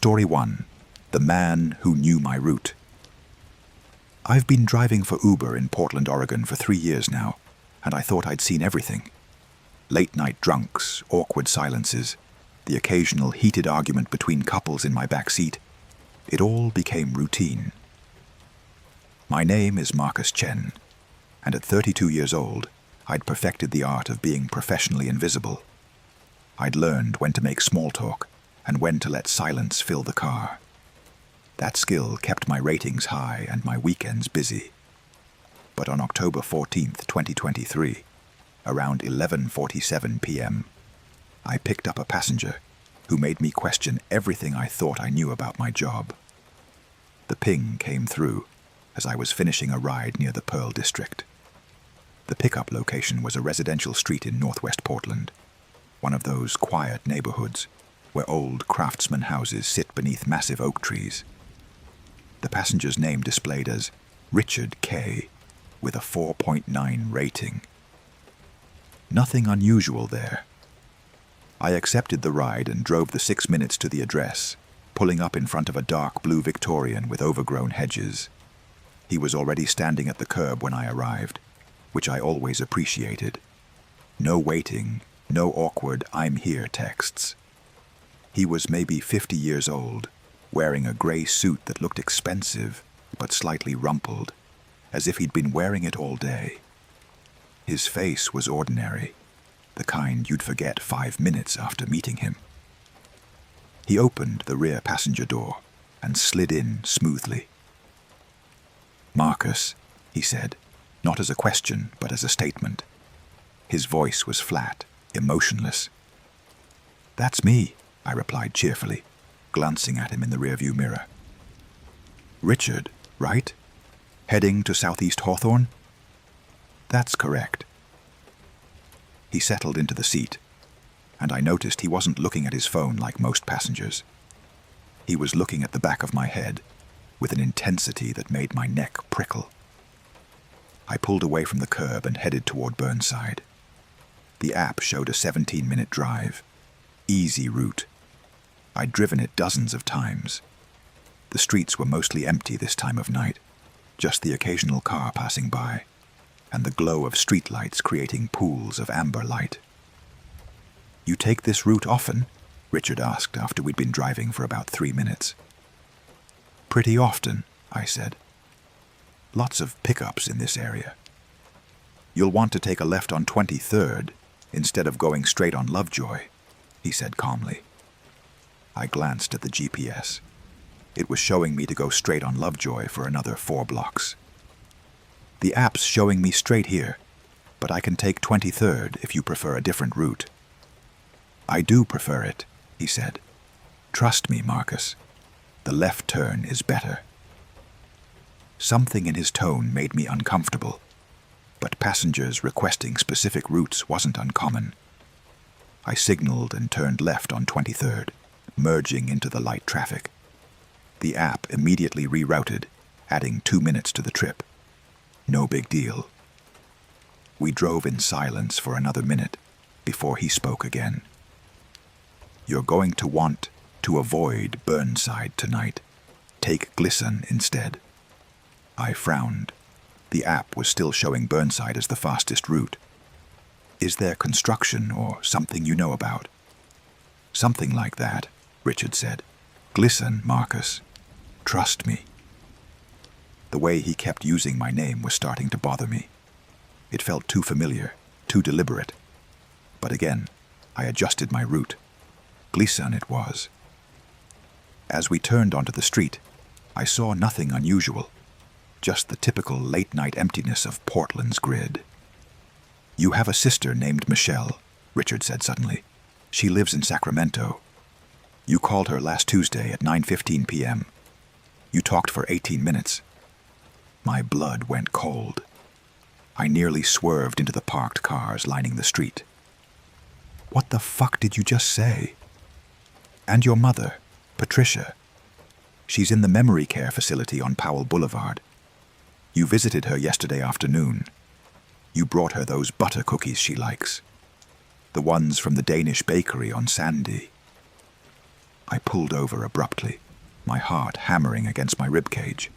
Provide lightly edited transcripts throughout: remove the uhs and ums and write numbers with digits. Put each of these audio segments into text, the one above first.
Story 1. The Man Who Knew My Route. I've been driving for Uber in Portland, Oregon for 3 years now, and I thought I'd seen everything. Late-night drunks, awkward silences, the occasional heated argument between couples in my back seat. It all became routine. My name is Marcus Chen, and at 32 years old, I'd perfected the art of being professionally invisible. I'd learned when to make small talk and when to let silence fill the car. That skill kept my ratings high and my weekends busy. But on October 14th, 2023, around 11:47 p.m., I picked up a passenger who made me question everything I thought I knew about my job. The ping came through as I was finishing a ride near the Pearl District. The pickup location was a residential street in northwest Portland, one of those quiet neighborhoods where old craftsman houses sit beneath massive oak trees. The passenger's name displayed as Richard K., with a 4.9 rating. Nothing unusual there. I accepted the ride and drove the 6 minutes to the address, pulling up in front of a dark blue Victorian with overgrown hedges. He was already standing at the curb when I arrived, which I always appreciated. No waiting, no awkward "I'm here" texts. He was maybe 50 years old, wearing a gray suit that looked expensive but slightly rumpled, as if he'd been wearing it all day. His face was ordinary, the kind you'd forget 5 minutes after meeting him. He opened the rear passenger door and slid in smoothly. "Marcus," he said, not as a question but as a statement. His voice was flat, emotionless. "That's me," I replied cheerfully, glancing at him in the rearview mirror. "Richard, right? Heading to Southeast Hawthorne?" "That's correct." He settled into the seat, and I noticed he wasn't looking at his phone like most passengers. He was looking at the back of my head with an intensity that made my neck prickle. I pulled away from the curb and headed toward Burnside. The app showed a 17-minute drive. Easy route. I'd driven it dozens of times. The streets were mostly empty this time of night, just the occasional car passing by, and the glow of streetlights creating pools of amber light. "You take this route often?" Richard asked after we'd been driving for about 3 minutes. "Pretty often," I said. "Lots of pickups in this area. You'll want to take a left on 23rd instead of going straight on Lovejoy," he said calmly. I glanced at the GPS. It was showing me to go straight on Lovejoy for another 4 blocks. "The app's showing me straight here, but I can take 23rd if you prefer a different route." "I do prefer it," he said. "Trust me, Marcus. The left turn is better." Something in his tone made me uncomfortable, but passengers requesting specific routes wasn't uncommon. I signaled and turned left on 23rd, merging into the light traffic. The app immediately rerouted, adding 2 minutes to the trip. No big deal. We drove in silence for another minute before he spoke again. "You're going to want to avoid Burnside tonight. Take Glisson instead." I frowned. The app was still showing Burnside as the fastest route. "Is there construction or something you know about?" "Something like that," Richard said. "Glisson, Marcus. Trust me." The way he kept using my name was starting to bother me. It felt too familiar, too deliberate. But again, I adjusted my route. Glisson it was. As we turned onto the street, I saw nothing unusual, just the typical late-night emptiness of Portland's grid. "You have a sister named Michelle," Richard said suddenly. "She lives in Sacramento. You called her last Tuesday at 9:15 p.m. You talked for 18 minutes. My blood went cold. I nearly swerved into the parked cars lining the street. "What the fuck did you just say?" "And your mother, Patricia. She's in the memory care facility on Powell Boulevard. You visited her yesterday afternoon. You brought her those butter cookies she likes. The ones from the Danish bakery on Sandy." I pulled over abruptly, my heart hammering against my ribcage.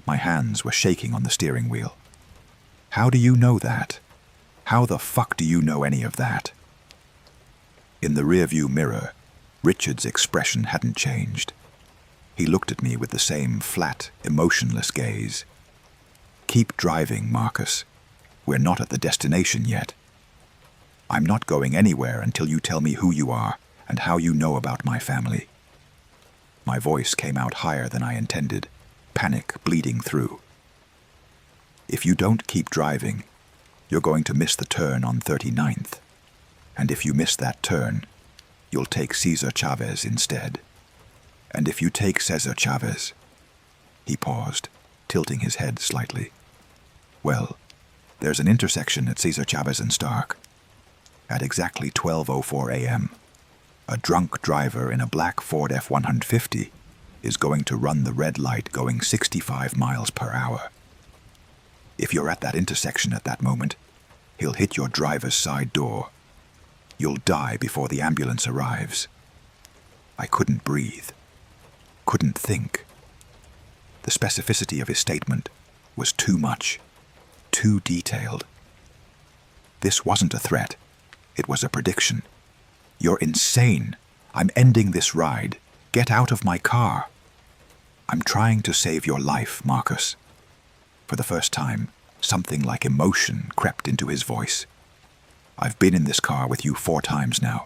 My hands were shaking on the steering wheel. How do you know that? How the fuck do you know any of that? In the rearview mirror, Richard's expression hadn't changed. He looked at me with the same flat, emotionless gaze. Keep driving, Marcus. We're not at the destination yet. I'm not going anywhere until you tell me who you are and how you know about my family. My voice came out higher than I intended, panic bleeding through. If you don't keep driving, you're going to miss the turn on 39th. And if you miss that turn, you'll take Cesar Chavez instead. And if you take Cesar Chavez... He paused, tilting his head slightly. Well, there's an intersection at Cesar Chavez and Stark. At exactly 12:04 a.m., a drunk driver in a black Ford F-150 is going to run the red light going 65 miles per hour. If you're at that intersection at that moment, he'll hit your driver's side door. You'll die before the ambulance arrives. I couldn't breathe, couldn't think. The specificity of his statement was too much, too detailed. This wasn't a threat, it was a prediction. You're insane. I'm ending this ride. Get out of my car. I'm trying to save your life, Marcus. For the first time, something like emotion crept into his voice. I've been in this car with you 4 times now.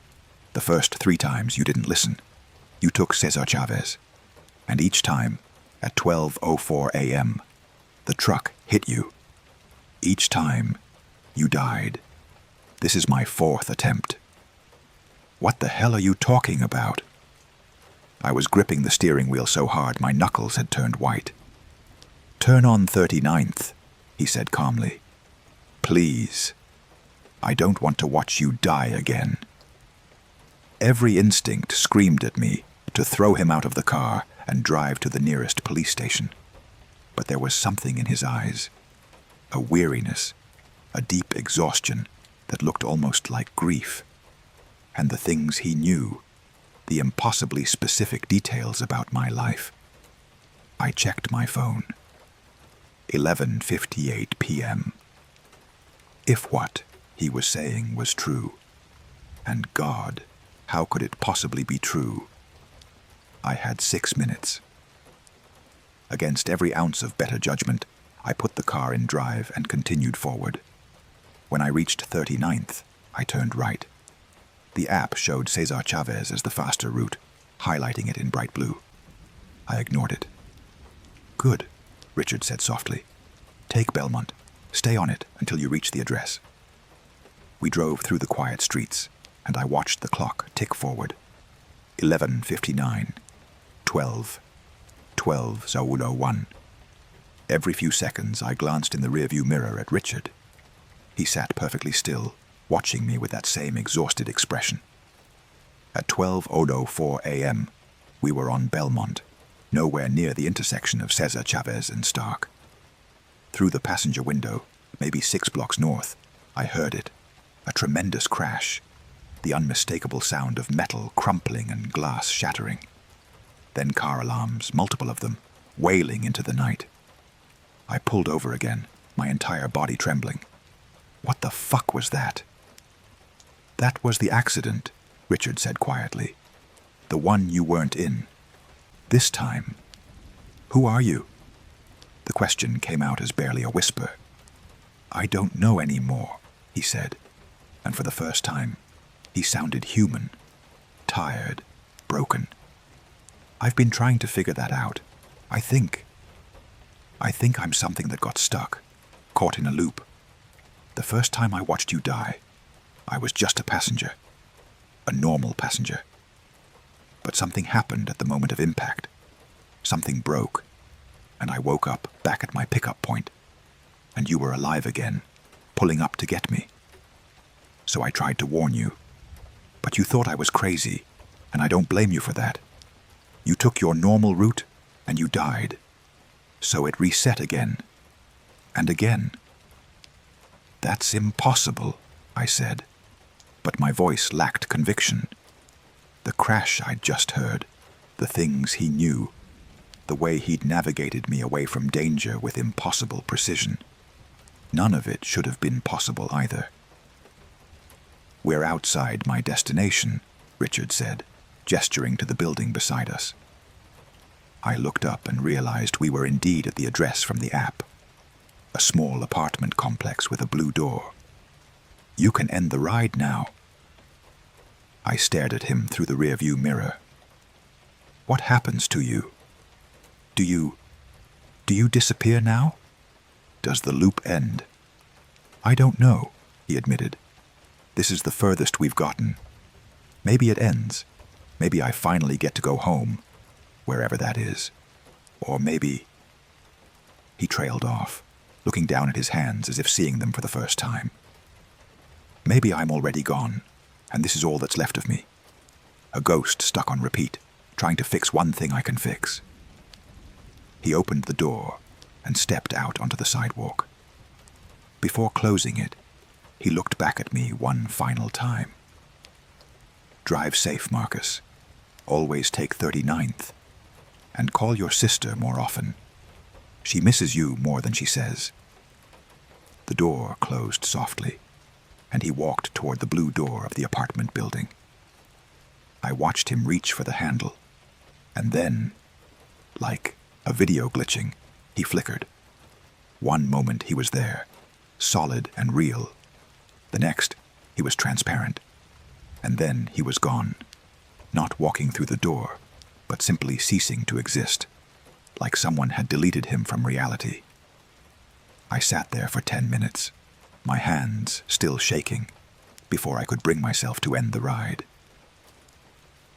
The first 3 times you didn't listen. You took Cesar Chavez. And each time, at 12:04 a.m., the truck hit you. Each time, you died. This is my 4th attempt. What the hell are you talking about? I was gripping the steering wheel so hard my knuckles had turned white. Turn on 39th, he said calmly. Please. I don't want to watch you die again. Every instinct screamed at me to throw him out of the car and drive to the nearest police station. But there was something in his eyes, a weariness, a deep exhaustion that looked almost like grief. And the things he knew, the impossibly specific details about my life. I checked my phone. 11:58 p.m. If what he was saying was true, and God, how could it possibly be true? I had 6 minutes. Against every ounce of better judgment, I put the car in drive and continued forward. When I reached 39th, I turned right. The app showed Cesar Chavez as the faster route, highlighting it in bright blue. I ignored it. Good, Richard said softly. Take Belmont. Stay on it until you reach the address. We drove through the quiet streets, and I watched the clock tick forward. 11:59, 12, 12:01. Every few seconds I glanced in the rearview mirror at Richard. He sat perfectly still, watching me with that same exhausted expression. At 12:04 a.m., we were on Belmont, nowhere near the intersection of Cesar Chavez and Stark. Through the passenger window, maybe 6 blocks north, I heard it, a tremendous crash, the unmistakable sound of metal crumpling and glass shattering. Then car alarms, multiple of them, wailing into the night. I pulled over again, my entire body trembling. What the fuck was that? That was the accident, Richard said quietly. The one you weren't in. This time. Who are you? The question came out as barely a whisper. I don't know anymore, he said, and for the first time, he sounded human, tired, broken. I've been trying to figure that out. I think I'm something that got stuck, caught in a loop. The first time I watched you die, I was just a passenger, a normal passenger. But something happened at the moment of impact. Something broke, and I woke up back at my pickup point, and you were alive again, pulling up to get me. So I tried to warn you, but you thought I was crazy, and I don't blame you for that. You took your normal route, and you died. So it reset again, and again. That's impossible, I said, but my voice lacked conviction. The crash I'd just heard, the things he knew, the way he'd navigated me away from danger with impossible precision. None of it should have been possible either. "We're outside my destination," Richard said, gesturing to the building beside us. I looked up and realized we were indeed at the address from the app. A small apartment complex with a blue door. "You can end the ride now." I stared at him through the rearview mirror. "What happens to you? Do you disappear now? Does the loop end?" "I don't know," he admitted. "This is the furthest we've gotten. Maybe it ends. Maybe I finally get to go home, wherever that is. Or maybe—" He trailed off, looking down at his hands as if seeing them for the first time. "Maybe I'm already gone, and this is all that's left of me. A ghost stuck on repeat, trying to fix one thing I can fix." He opened the door and stepped out onto the sidewalk. Before closing it, he looked back at me one final time. "Drive safe, Marcus. Always take 39th. And call your sister more often. She misses you more than she says." The door closed softly, and he walked toward the blue door of the apartment building. I watched him reach for the handle, and then, like a video glitching, he flickered. One moment he was there, solid and real. The next, he was transparent. And then he was gone, not walking through the door, but simply ceasing to exist, like someone had deleted him from reality. I sat there for 10 minutes, my hands still shaking, before I could bring myself to end the ride.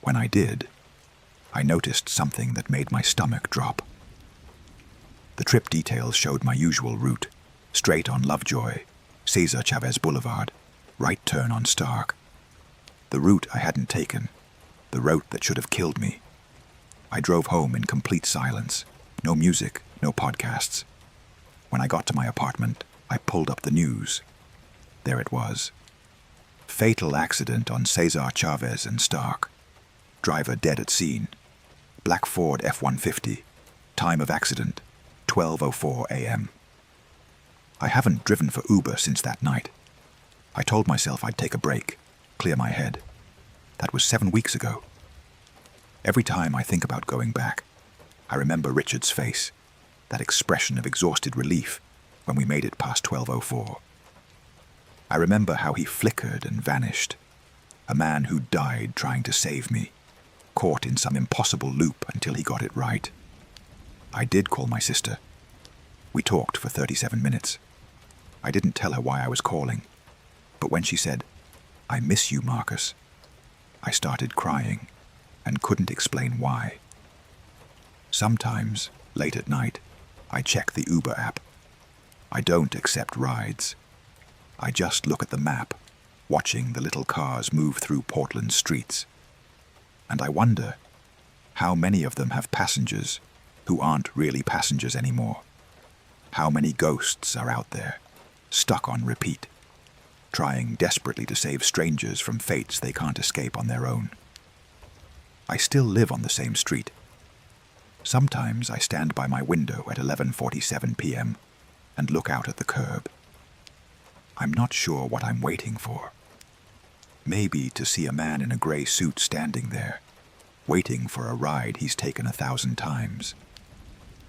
When I did, I noticed something that made my stomach drop. The trip details showed my usual route, straight on Lovejoy, Cesar Chavez Boulevard, right turn on Stark. The route I hadn't taken, the route that should have killed me. I drove home in complete silence, no music, no podcasts. When I got to my apartment, I pulled up the news. There it was. Fatal accident on Cesar Chavez and Stark. Driver dead at scene. Black Ford F-150. Time of accident, 12:04 a.m. I haven't driven for Uber since that night. I told myself I'd take a break, clear my head. That was 7 weeks ago. Every time I think about going back, I remember Richard's face, that expression of exhausted relief when we made it past 12:04. I remember how he flickered and vanished, a man who died trying to save me, caught in some impossible loop until he got it right. I did call my sister. We talked for 37 minutes. I didn't tell her why I was calling, but when she said, "I miss you, Marcus," I started crying and couldn't explain why. Sometimes, late at night, I check the Uber app. I don't accept rides. I just look at the map, watching the little cars move through Portland's streets. And I wonder, how many of them have passengers who aren't really passengers anymore? How many ghosts are out there, stuck on repeat, trying desperately to save strangers from fates they can't escape on their own? I still live on the same street. Sometimes I stand by my window at 11:47 p.m. and look out at the curb. I'm not sure what I'm waiting for. Maybe to see a man in a gray suit standing there, waiting for a ride he's taken 1,000 times.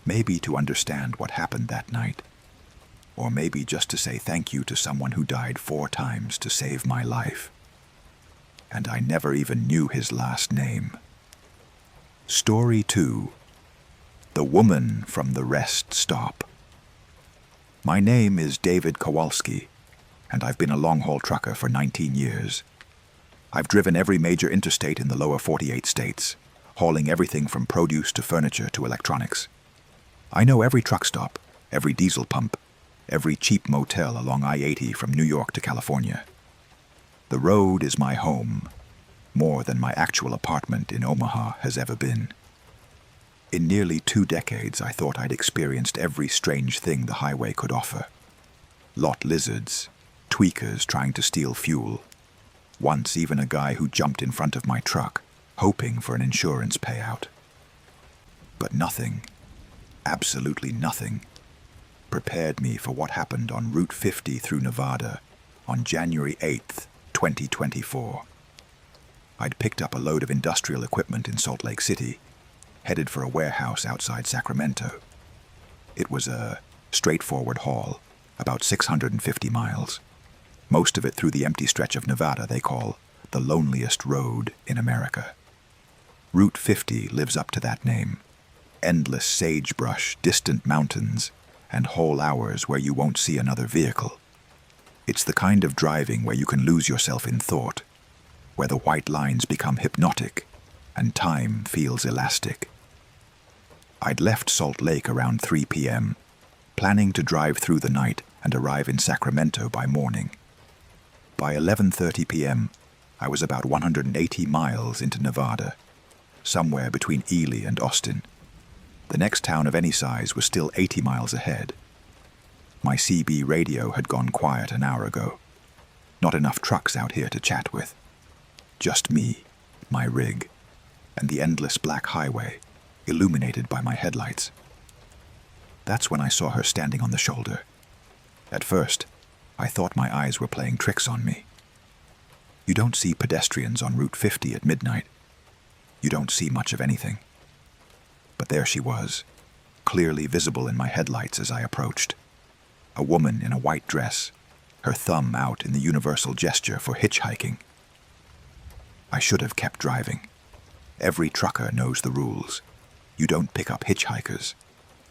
Maybe to understand what happened that night. Or maybe just to say thank you to someone who died 4 times to save my life. And I never even knew his last name. Story 2. The Woman from the Rest Stop. My name is David Kowalski, and I've been a long-haul trucker for 19 years. I've driven every major interstate in the lower 48 states, hauling everything from produce to furniture to electronics. I know every truck stop, every diesel pump, every cheap motel along I-80 from New York to California. The road is my home, more than my actual apartment in Omaha has ever been. In nearly 2 decades, I thought I'd experienced every strange thing the highway could offer. Lot lizards, tweakers trying to steal fuel. Once even a guy who jumped in front of my truck, hoping for an insurance payout. But nothing, absolutely nothing, prepared me for what happened on Route 50 through Nevada on January 8th, 2024. I'd picked up a load of industrial equipment in Salt Lake City, headed for a warehouse outside Sacramento. It was a straightforward haul, about 650 miles, most of it through the empty stretch of Nevada they call the loneliest road in America. Route 50 lives up to that name. Endless sagebrush, distant mountains, and whole hours where you won't see another vehicle. It's the kind of driving where you can lose yourself in thought, where the white lines become hypnotic and time feels elastic. I'd left Salt Lake around 3 p.m., planning to drive through the night and arrive in Sacramento by morning. By 11:30 p.m., I was about 180 miles into Nevada, somewhere between Ely and Austin. The next town of any size was still 80 miles ahead. My CB radio had gone quiet an hour ago. Not enough trucks out here to chat with. Just me, my rig, and the endless black highway, illuminated by my headlights. That's when I saw her standing on the shoulder. At first, I thought my eyes were playing tricks on me. You don't see pedestrians on Route 50 at midnight. You don't see much of anything. But there she was, clearly visible in my headlights as I approached. A woman in a white dress, her thumb out in the universal gesture for hitchhiking. I should have kept driving. Every trucker knows the rules. You don't pick up hitchhikers.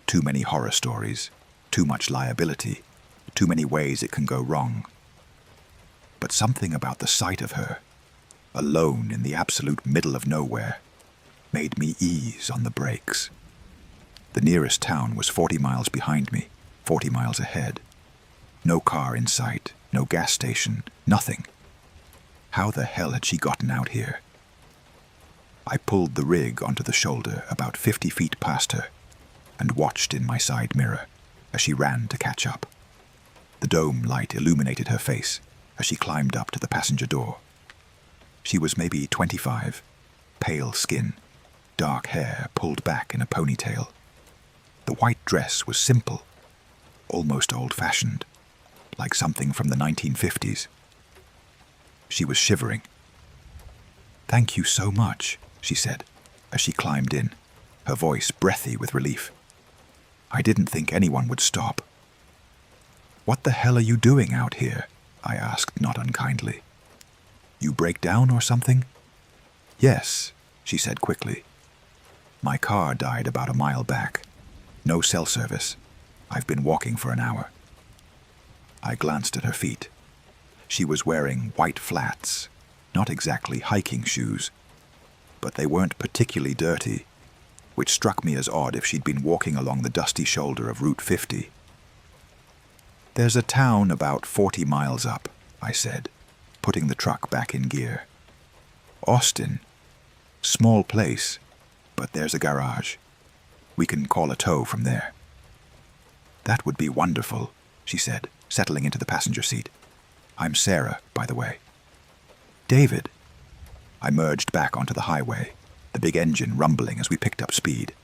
Too many horror stories, too much liability, too many ways it can go wrong. But something about the sight of her, alone in the absolute middle of nowhere, made me ease on the brakes. The nearest town was 40 miles behind me, 40 miles ahead. No car in sight, no gas station, nothing. How the hell had she gotten out here? I pulled the rig onto the shoulder about 50 feet past her and watched in my side mirror as she ran to catch up. The dome light illuminated her face as she climbed up to the passenger door. She was maybe 25, pale skin, dark hair pulled back in a ponytail. The white dress was simple, almost old-fashioned, like something from the 1950s. She was shivering. "Thank you so much," she said, as she climbed in, her voice breathy with relief. "I didn't think anyone would stop." "What the hell are you doing out here?" I asked, not unkindly. "You break down or something?" "Yes," she said quickly. "My car died about a mile back. No cell service. I've been walking for an hour." I glanced at her feet. She was wearing white flats, not exactly hiking shoes, but they weren't particularly dirty, which struck me as odd if she'd been walking along the dusty shoulder of Route 50. "There's a town about 40 miles up," I said, putting the truck back in gear. "Austin. Small place, but there's a garage. We can call a tow from there." "That would be wonderful," she said, settling into the passenger seat. "I'm Sarah, by the way." "David." I merged back onto the highway, the big engine rumbling as we picked up speed.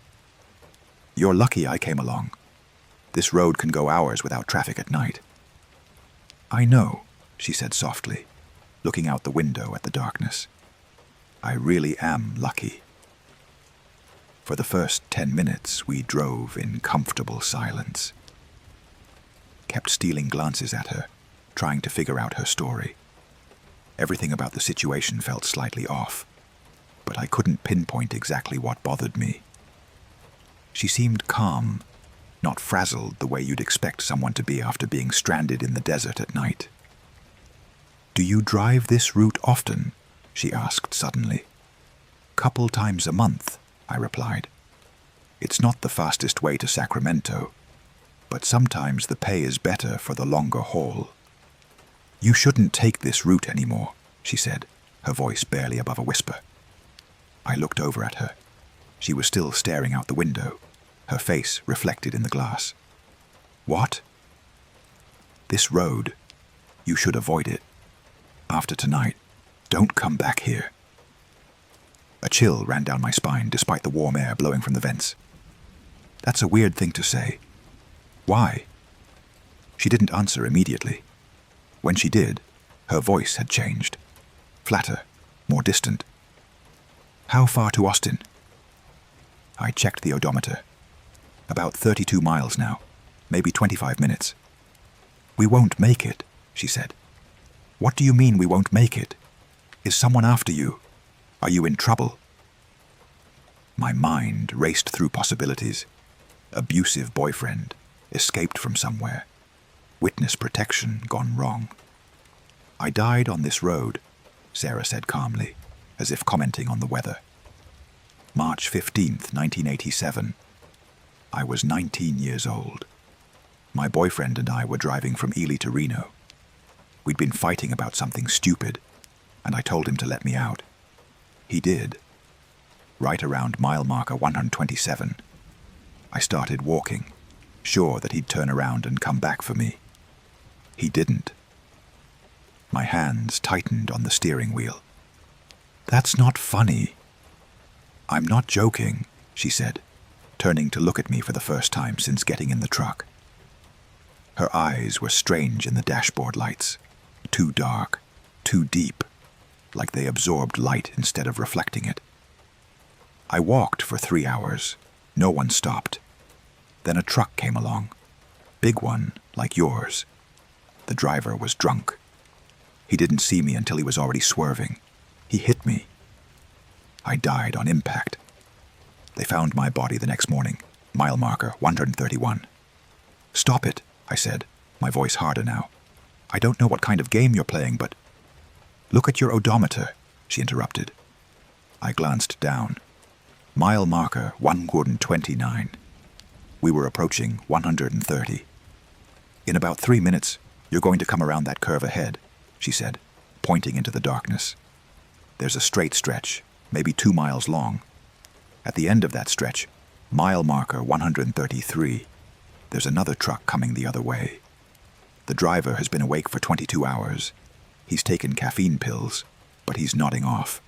"You're lucky I came along. This road can go hours without traffic at night." "I know," she said softly, looking out the window at the darkness. "I really am lucky." For the first 10 minutes, we drove in comfortable silence. Kept stealing glances at her, trying to figure out her story. Everything about the situation felt slightly off, but I couldn't pinpoint exactly what bothered me. She seemed calm, not frazzled the way you'd expect someone to be after being stranded in the desert at night. "Do you drive this route often?" she asked suddenly. "Couple times a month," I replied. "It's not the fastest way to Sacramento, but sometimes the pay is better for the longer haul." "You shouldn't take this route anymore," she said, her voice barely above a whisper. I looked over at her. She was still staring out the window, her face reflected in the glass. "What?" "This road. You should avoid it. After tonight, don't come back here." A chill ran down my spine despite the warm air blowing from the vents. That's a weird thing to say. Why? She didn't answer immediately. When she did, her voice had changed. Flatter, more distant. How far to Austin? I checked the odometer. About 32 miles now, maybe 25 minutes. We won't make it, she said. What do you mean we won't make it? Is someone after you? Are you in trouble? My mind raced through possibilities. Abusive boyfriend, escaped from somewhere. Witness protection gone wrong. I died on this road, Sarah said calmly, as if commenting on the weather. March 15th, 1987. I was 19 years old. My boyfriend and I were driving from Ely to Reno. We'd been fighting about something stupid, and I told him to let me out. He did. Right around mile marker 127, I started walking, sure that he'd turn around and come back for me. He didn't. My hands tightened on the steering wheel. That's not funny. I'm not joking, she said, turning to look at me for the first time since getting in the truck. Her eyes were strange in the dashboard lights, too dark, too deep, like they absorbed light instead of reflecting it. I walked for 3 hours. No one stopped. Then a truck came along. Big one, like yours. The driver was drunk. He didn't see me until he was already swerving. He hit me. I died on impact. They found my body the next morning, mile marker 131. Stop it, I said, my voice harder now. I don't know what kind of game you're playing, but... Look at your odometer, she interrupted. I glanced down. Mile marker 129. We were approaching 130. In about 3 minutes, you're going to come around that curve ahead, she said, pointing into the darkness. There's a straight stretch, maybe 2 miles long. At the end of that stretch, mile marker 133, there's another truck coming the other way. The driver has been awake for 22 hours. He's taken caffeine pills, but he's nodding off.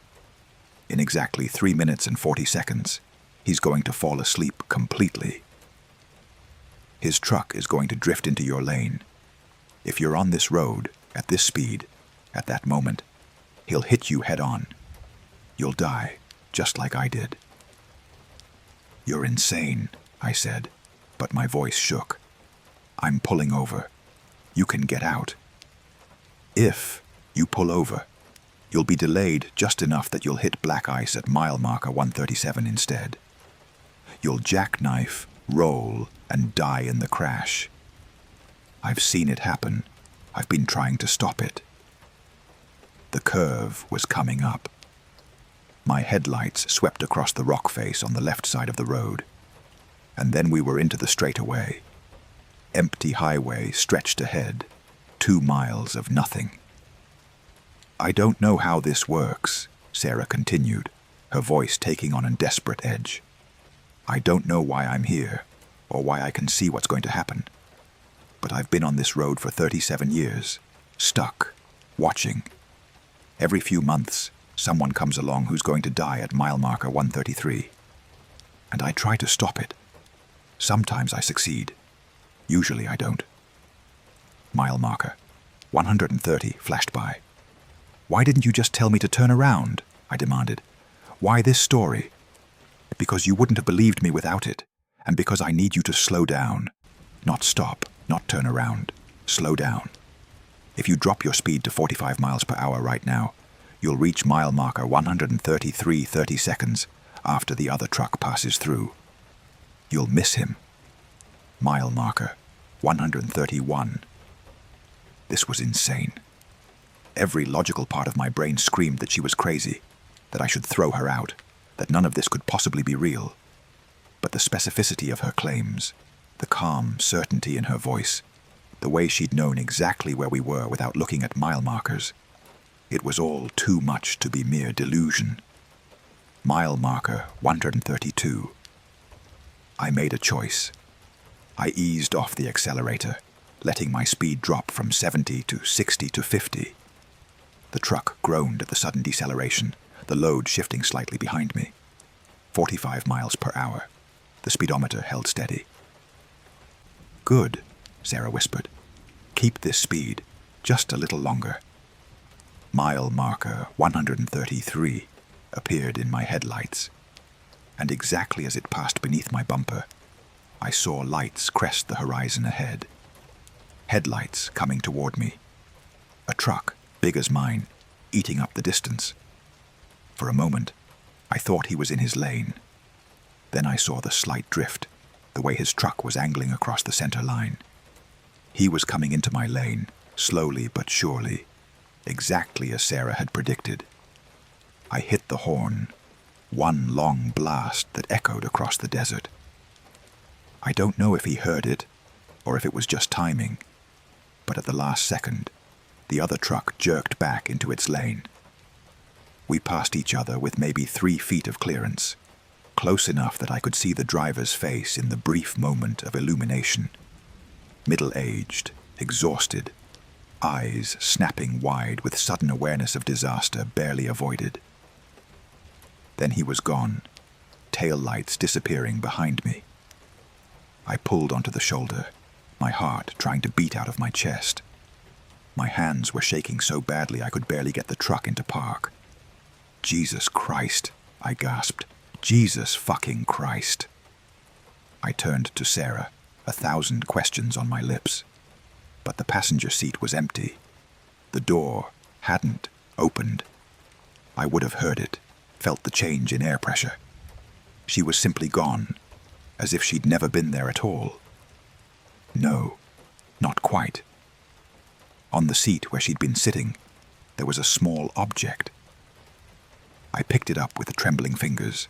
In exactly 3 minutes and 40 seconds, he's going to fall asleep completely. His truck is going to drift into your lane. If you're on this road, at this speed, at that moment, he'll hit you head on. You'll die, just like I did. You're insane, I said, but my voice shook. I'm pulling over. You can get out. If you pull over, you'll be delayed just enough that you'll hit black ice at mile marker 137 instead. You'll jackknife, roll, and die in the crash. I've seen it happen. I've been trying to stop it. The curve was coming up. My headlights swept across the rock face on the left side of the road. And then we were into the straightaway. Empty highway stretched ahead, 2 miles of nothing. I don't know how this works, Sarah continued, her voice taking on a desperate edge. I don't know why I'm here, or why I can see what's going to happen. But I've been on this road for 37 years, stuck, watching. Every few months, someone comes along who's going to die at mile marker 133. And I try to stop it. Sometimes I succeed. Usually I don't. Mile marker 130 flashed by. Why didn't you just tell me to turn around? I demanded. Why this story? Because you wouldn't have believed me without it, and because I need you to slow down. Not stop, not turn around. Slow down. If you drop your speed to 45 miles per hour right now, you'll reach mile marker 133 30 seconds after the other truck passes through. You'll miss him. Mile marker 131. This was insane. Every logical part of my brain screamed that she was crazy, that I should throw her out, that none of this could possibly be real. But the specificity of her claims, the calm certainty in her voice, the way she'd known exactly where we were without looking at mile markers, it was all too much to be mere delusion. Mile marker 132. I made a choice. I eased off the accelerator, letting my speed drop from 70 to 60 to 50. The truck groaned at the sudden deceleration, the load shifting slightly behind me. 45 miles per hour. The speedometer held steady. "Good," Sarah whispered. "Keep this speed, just a little longer." Mile marker 133 appeared in my headlights, and exactly as it passed beneath my bumper, I saw lights crest the horizon ahead. Headlights coming toward me. A truck, big as mine, eating up the distance. For a moment, I thought he was in his lane. Then I saw the slight drift, the way his truck was angling across the center line. He was coming into my lane, slowly but surely, exactly as Sarah had predicted. I hit the horn, one long blast that echoed across the desert. I don't know if he heard it, or if it was just timing, but at the last second, the other truck jerked back into its lane. We passed each other with maybe 3 feet of clearance, close enough that I could see the driver's face in the brief moment of illumination. Middle-aged, exhausted, eyes snapping wide with sudden awareness of disaster barely avoided. Then he was gone, tail lights disappearing behind me. I pulled onto the shoulder, my heart trying to beat out of my chest. My hands were shaking so badly I could barely get the truck into park. "Jesus Christ," I gasped. "Jesus fucking Christ." I turned to Sarah, 1,000 questions on my lips. But the passenger seat was empty. The door hadn't opened. I would have heard it, felt the change in air pressure. She was simply gone, as if she'd never been there at all. No, not quite. On the seat where she'd been sitting, there was a small object. I picked it up with trembling fingers.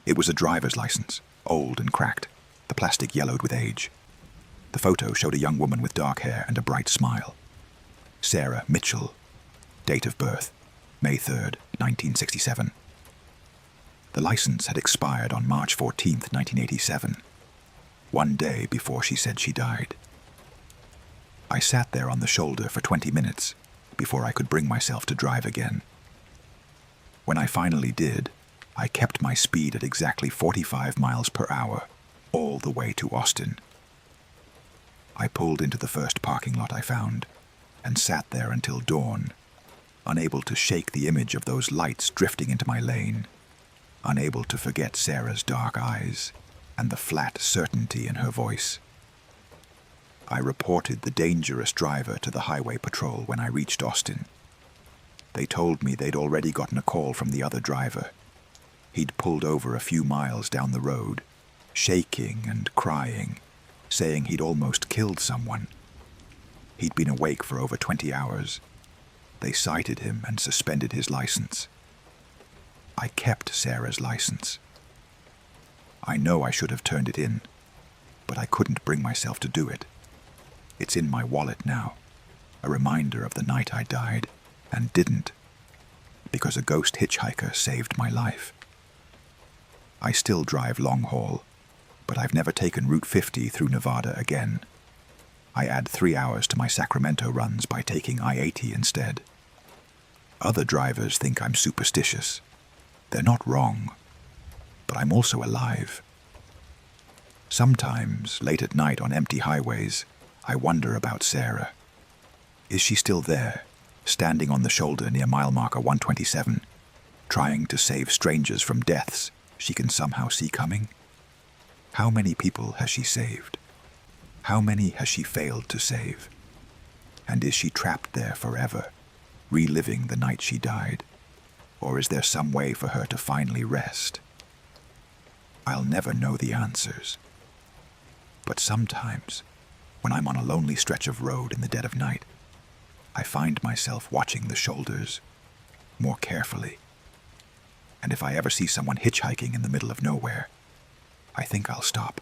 It was a driver's license, old and cracked, the plastic yellowed with age. The photo showed a young woman with dark hair and a bright smile. Sarah Mitchell. Date of birth, May 3rd, 1967. The license had expired on March 14th, 1987, one day before she said she died. I sat there on the shoulder for 20 minutes before I could bring myself to drive again. When I finally did, I kept my speed at exactly 45 miles per hour, all the way to Austin. I pulled into the first parking lot I found and sat there until dawn, unable to shake the image of those lights drifting into my lane, unable to forget Sarah's dark eyes and the flat certainty in her voice. I reported the dangerous driver to the highway patrol when I reached Austin. They told me they'd already gotten a call from the other driver. He'd pulled over a few miles down the road, shaking and crying, saying he'd almost killed someone. He'd been awake for over 20 hours. They cited him and suspended his license. I kept Sarah's license. I know I should have turned it in, but I couldn't bring myself to do it. It's in my wallet now, a reminder of the night I died and didn't, because a ghost hitchhiker saved my life. I still drive long haul, but I've never taken Route 50 through Nevada again. I add 3 hours to my Sacramento runs by taking I-80 instead. Other drivers think I'm superstitious. They're not wrong, but I'm also alive. Sometimes, late at night on empty highways, I wonder about Sarah. Is she still there, standing on the shoulder near mile marker 127, trying to save strangers from deaths she can somehow see coming? How many people has she saved? How many has she failed to save? And is she trapped there forever, reliving the night she died? Or is there some way for her to finally rest? I'll never know the answers. But sometimes, when I'm on a lonely stretch of road in the dead of night, I find myself watching the shoulders more carefully. And if I ever see someone hitchhiking in the middle of nowhere, I think I'll stop.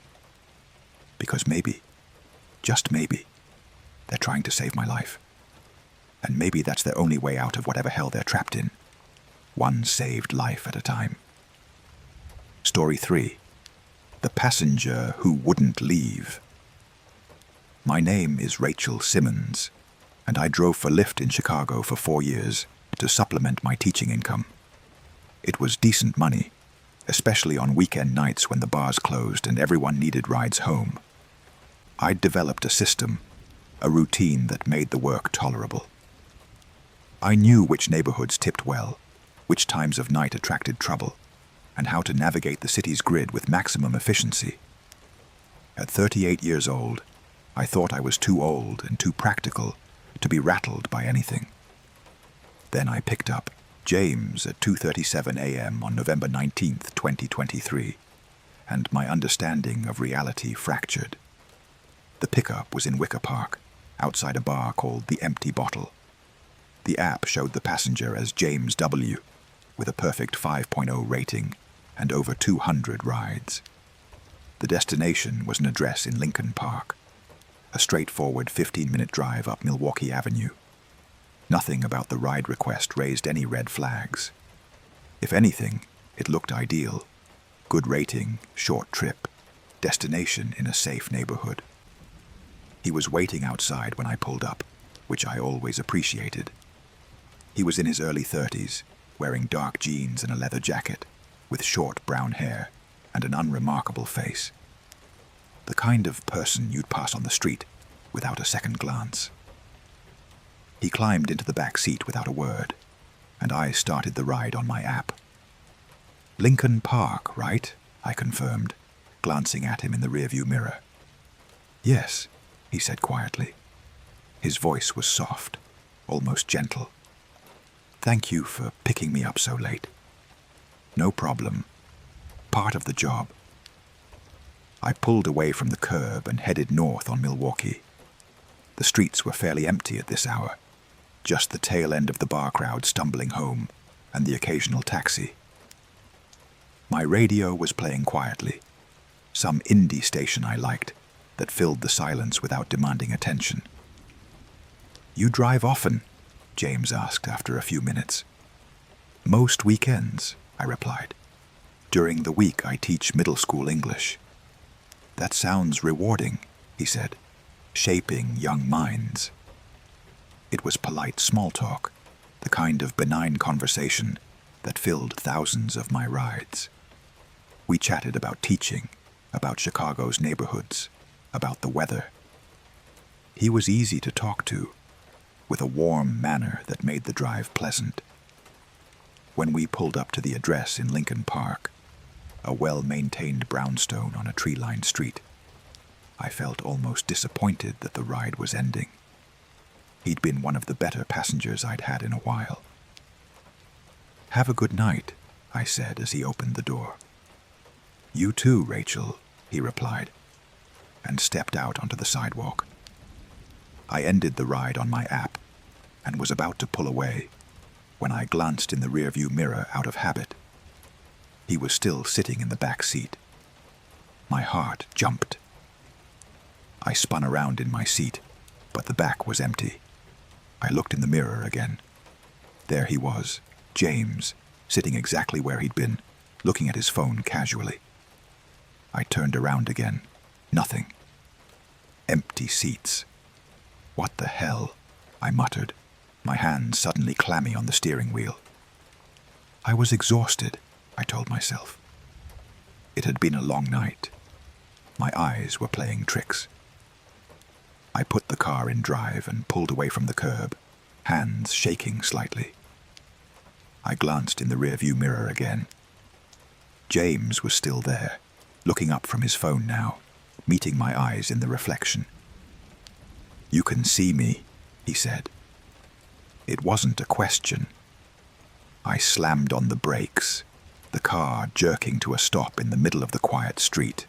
Because maybe, just maybe, they're trying to save my life. And maybe that's their only way out of whatever hell they're trapped in, one saved life at a time. Story 3. The Passenger Who Wouldn't Leave. My name is Rachel Simmons, and I drove for Lyft in Chicago for 4 years to supplement my teaching income. It was decent money, especially on weekend nights when the bars closed and everyone needed rides home. I'd developed a system, a routine that made the work tolerable. I knew which neighborhoods tipped well, which times of night attracted trouble, and how to navigate the city's grid with maximum efficiency. At 38 years old, I thought I was too old and too practical to be rattled by anything. Then I picked up James at 2:37 a.m. on November 19th, 2023, and my understanding of reality fractured. The pickup was in Wicker Park, outside a bar called The Empty Bottle. The app showed the passenger as James W., with a perfect 5.0 rating and over 200 rides. The destination was an address in Lincoln Park, a straightforward 15-minute drive up Milwaukee Avenue. Nothing about the ride request raised any red flags. If anything, it looked ideal. Good rating, short trip, destination in a safe neighborhood. He was waiting outside when I pulled up, which I always appreciated. He was in his early 30s, wearing dark jeans and a leather jacket, with short brown hair and an unremarkable face. The kind of person you'd pass on the street without a second glance. He climbed into the back seat without a word, and I started the ride on my app. Lincoln Park, right? I confirmed, glancing at him in the rearview mirror. Yes, he said quietly. His voice was soft, almost gentle. Thank you for picking me up so late. No problem. Part of the job. I pulled away from the curb and headed north on Milwaukee. The streets were fairly empty at this hour, just the tail end of the bar crowd stumbling home and the occasional taxi. My radio was playing quietly, some indie station I liked that filled the silence without demanding attention. You drive often? James asked after a few minutes. Most weekends, I replied. During the week I teach middle school English. That sounds rewarding, he said, shaping young minds. It was polite small talk, the kind of benign conversation that filled thousands of my rides. We chatted about teaching, about Chicago's neighborhoods, about the weather. He was easy to talk to, with a warm manner that made the drive pleasant. When we pulled up to the address in Lincoln Park, a well-maintained brownstone on a tree-lined street, I felt almost disappointed that the ride was ending. He'd been one of the better passengers I'd had in a while. Have a good night, I said as he opened the door. You too, Rachel, he replied, and stepped out onto the sidewalk. I ended the ride on my app and was about to pull away when I glanced in the rearview mirror out of habit. He was still sitting in the back seat. My heart jumped. I spun around in my seat, but the back was empty. I looked in the mirror again. There he was, James, sitting exactly where he'd been, looking at his phone casually. I turned around again. Nothing. Empty seats. What the hell? I muttered, my hands suddenly clammy on the steering wheel. I was exhausted, I told myself. It had been a long night. My eyes were playing tricks. I put the car in drive and pulled away from the curb, hands shaking slightly. I glanced in the rearview mirror again. James was still there, looking up from his phone now, meeting my eyes in the reflection. You can see me, he said. It wasn't a question. I slammed on the brakes, the car jerking to a stop in the middle of the quiet street.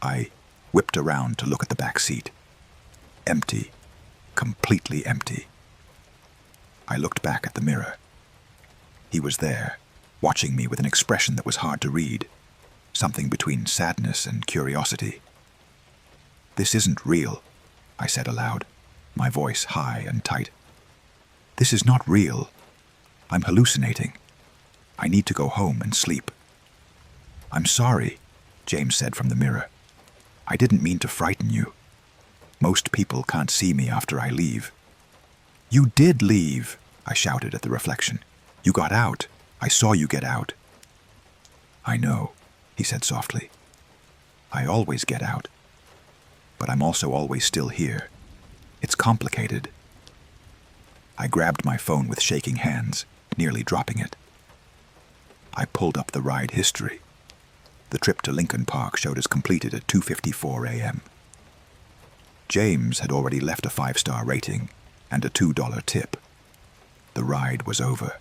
I whipped around to look at the back seat. Empty, completely empty. I looked back at the mirror. He was there, watching me with an expression that was hard to read, something between sadness and curiosity. This isn't real, I said aloud, my voice high and tight. This is not real. I'm hallucinating. I need to go home and sleep. I'm sorry, James said from the mirror. I didn't mean to frighten you. Most people can't see me after I leave. You did leave, I shouted at the reflection. You got out. I saw you get out." "I know," he said softly. "I always get out. But I'm also always still here. It's complicated." I grabbed my phone with shaking hands, nearly dropping it. I pulled up the ride history. The trip to Lincoln Park showed as completed at 2:54 a.m. James had already left a 5-star rating and a $2 tip. The ride was over.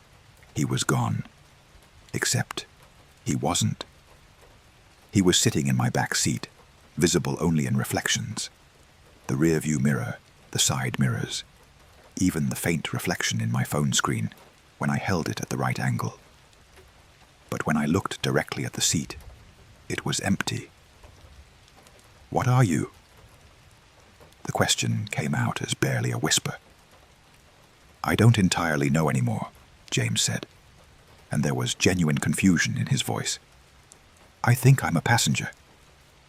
He was gone. Except he wasn't. He was sitting in my back seat, visible only in reflections. The rear-view mirror, the side mirrors, even the faint reflection in my phone screen when I held it at the right angle. But when I looked directly at the seat, it was empty. "What are you?" The question came out as barely a whisper. "I don't entirely know anymore," James said, and there was genuine confusion in his voice. "I think I'm a passenger.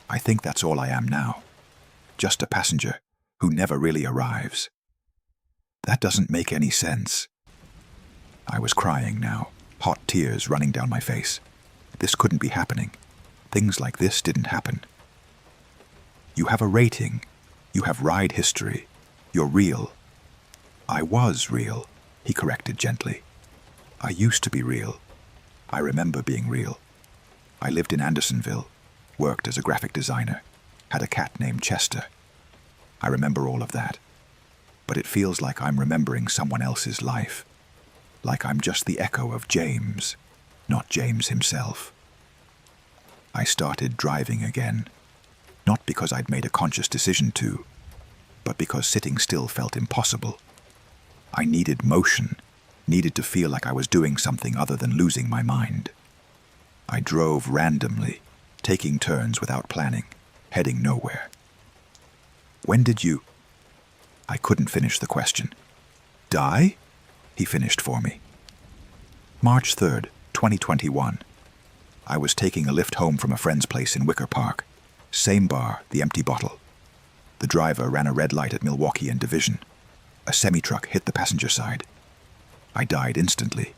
I think that's all I am now. Just a passenger who never really arrives." "That doesn't make any sense." I was crying now, hot tears running down my face. This couldn't be happening. Things like this didn't happen. "You have a rating. You have ride history. You're real." "I was real," he corrected gently. "I used to be real. I remember being real. I lived in Andersonville, worked as a graphic designer, had a cat named Chester. I remember all of that. But it feels like I'm remembering someone else's life. Like I'm just the echo of James, not James himself." I started driving again, not because I'd made a conscious decision to, but because sitting still felt impossible. I needed motion, needed to feel like I was doing something other than losing my mind. I drove randomly, taking turns without planning, heading nowhere. "When did you—" I couldn't finish the question. "Die?" he finished for me. "March 3rd, 2021. I was taking a lift home from a friend's place in Wicker Park. Same bar, the empty bottle. The driver ran a red light at Milwaukee and Division. A semi-truck hit the passenger side. I died instantly."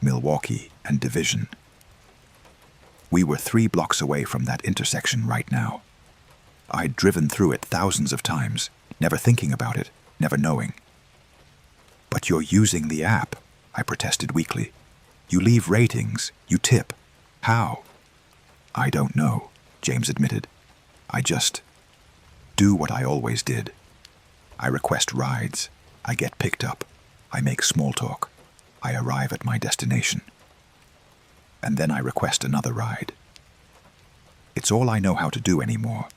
Milwaukee and Division. We were 3 blocks away from that intersection right now. I'd driven through it thousands of times, never thinking about it, never knowing. "But you're using the app," I protested weakly. "You leave ratings, you tip. How?" "I don't know," James admitted. "I just do what I always did. I request rides. I get picked up. I make small talk. I arrive at my destination. And then I request another ride. It's all I know how to do anymore.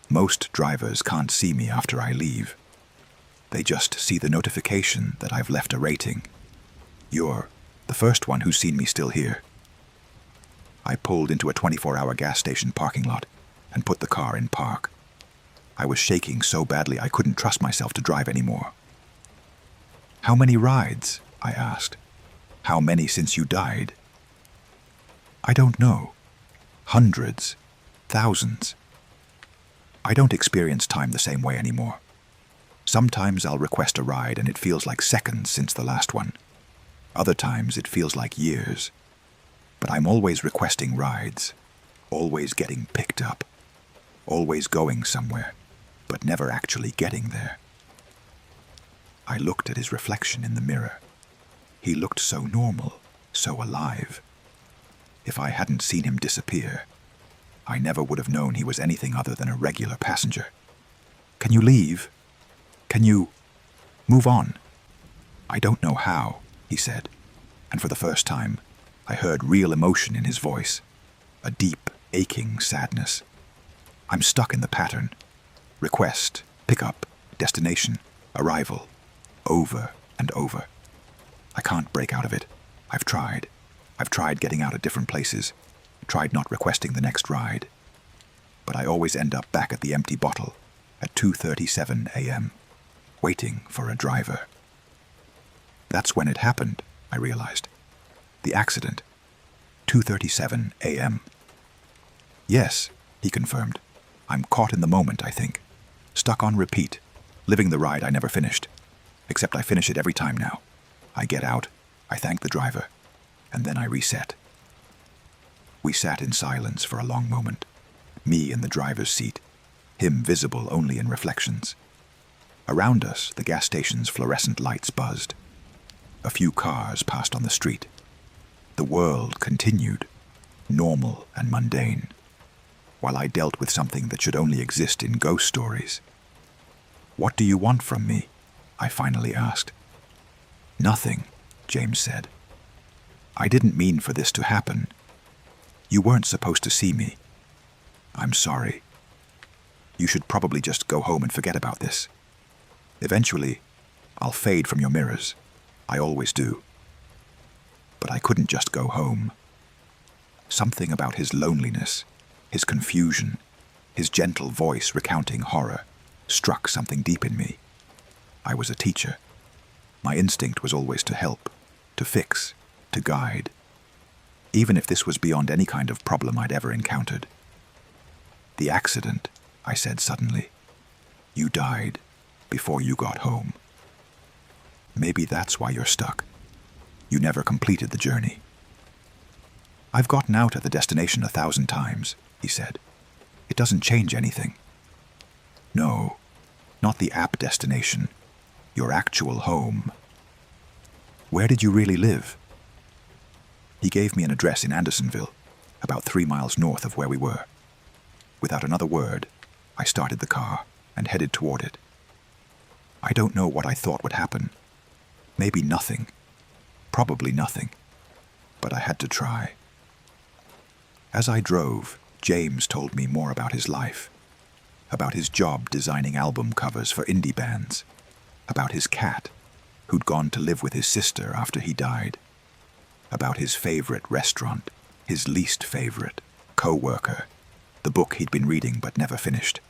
Most drivers can't see me after I leave. They just see the notification that I've left a rating. You're the first one who's seen me still here." I pulled into a 24-hour gas station parking lot and put the car in park. I was shaking so badly I couldn't trust myself to drive anymore. "How many rides?" I asked. "How many since you died?" "I don't know. Hundreds. Thousands. I don't experience time the same way anymore. Sometimes I'll request a ride and it feels like seconds since the last one. Other times it feels like years. But I'm always requesting rides, always getting picked up, always going somewhere, but never actually getting there." I looked at his reflection in the mirror. He looked so normal, so alive. If I hadn't seen him disappear, I never would have known he was anything other than a regular passenger. "Can you leave? Can you move on?" "I don't know how," he said, and for the first time, I heard real emotion in his voice, a deep, aching sadness. "I'm stuck in the pattern. Request, pickup, destination, arrival, over and over. I can't break out of it. I've tried. I've tried getting out at different places, tried not requesting the next ride. But I always end up back at the empty bottle at 2:37 a.m., waiting for a driver." That's when it happened, I realized. The accident. 2:37 a.m. "Yes," he confirmed. "I'm caught in the moment, I think. Stuck on repeat, living the ride I never finished. Except I finish it every time now. I get out, I thanked the driver, and then I reset. We sat in silence for a long moment, me in the driver's seat, him visible only in reflections. Around us, the gas station's fluorescent lights buzzed. A few cars passed on the street. The world continued, normal and mundane, while I dealt with something that should only exist in ghost stories. "What do you want from me?" I finally asked. "Nothing," James said. "I didn't mean for this to happen. You weren't supposed to see me. I'm sorry. You should probably just go home and forget about this. Eventually, I'll fade from your mirrors. I always do." But I couldn't just go home. Something about his loneliness, his confusion, his gentle voice recounting horror, struck something deep in me. I was a teacher. My instinct was always to help, to fix, to guide, even if this was beyond any kind of problem I'd ever encountered. "The accident," I said suddenly. "You died before you got home. Maybe that's why you're stuck. You never completed the journey." "I've gotten out at the destination 1,000 times," he said. "It doesn't change anything." "No, not the app destination. Your actual home." "Where did you really live?" He gave me an address in Andersonville, about 3 miles north of where we were. Without another word, I started the car and headed toward it. I don't know what I thought would happen. Maybe nothing. Probably nothing. But I had to try. As I drove, James told me more about his life, about his job designing album covers for indie bands, about his cat, who'd gone to live with his sister after he died, about his favorite restaurant, his least favorite, co-worker, the book he'd been reading but never finished.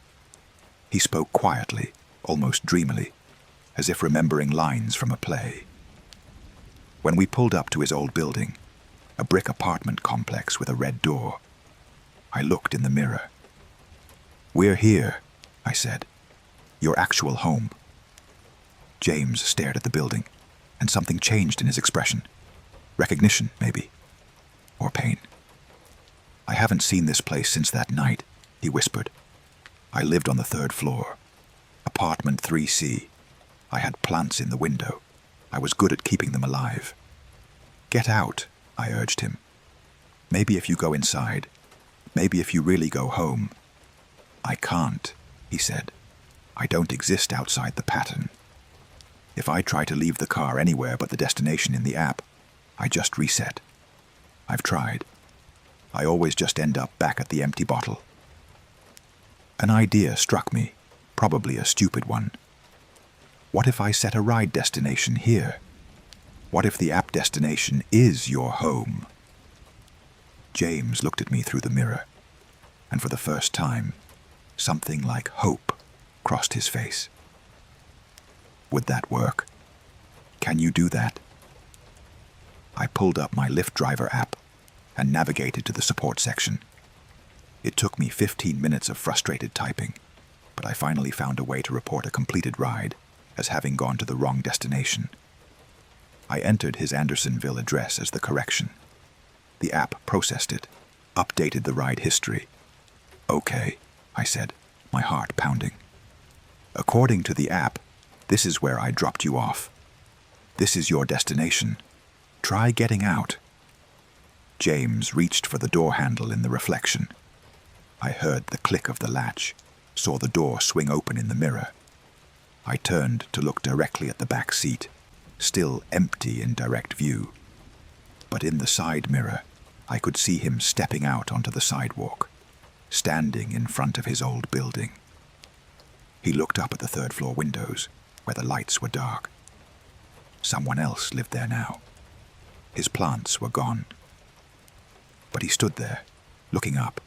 He spoke quietly, almost dreamily, as if remembering lines from a play. When we pulled up to his old building, a brick apartment complex with a red door, I looked in the mirror. "We're here," I said. "Your actual home." James stared at the building, and something changed in his expression. Recognition, maybe. Or pain. "I haven't seen this place since that night," he whispered. "I lived on the 3rd floor. Apartment 3C. I had plants in the window. I was good at keeping them alive." "Get out," I urged him. "Maybe if you go inside. Maybe if you really go home." "I can't," he said. "I don't exist outside the pattern. If I try to leave the car anywhere but the destination in the app, I just reset. I've tried. I always just end up back at the empty bottle." An idea struck me, probably a stupid one. What if I set a ride destination here? What if the app destination is your home? James looked at me through the mirror, and for the first time, something like hope crossed his face. "Would that work? Can you do that?" I pulled up my Lyft driver app and navigated to the support section. It took me 15 minutes of frustrated typing, but I finally found a way to report a completed ride as having gone to the wrong destination. I entered his Andersonville address as the correction. The app processed it, updated the ride history. "Okay," I said, my heart pounding. "According to the app, this is where I dropped you off. This is your destination. Try getting out." James reached for the door handle in the reflection. I heard the click of the latch, saw the door swing open in the mirror. I turned to look directly at the back seat, still empty in direct view. But in the side mirror, I could see him stepping out onto the sidewalk, standing in front of his old building. He looked up at the 3rd floor windows, where the lights were dark. Someone else lived there now. His plants were gone. But he stood there, looking up,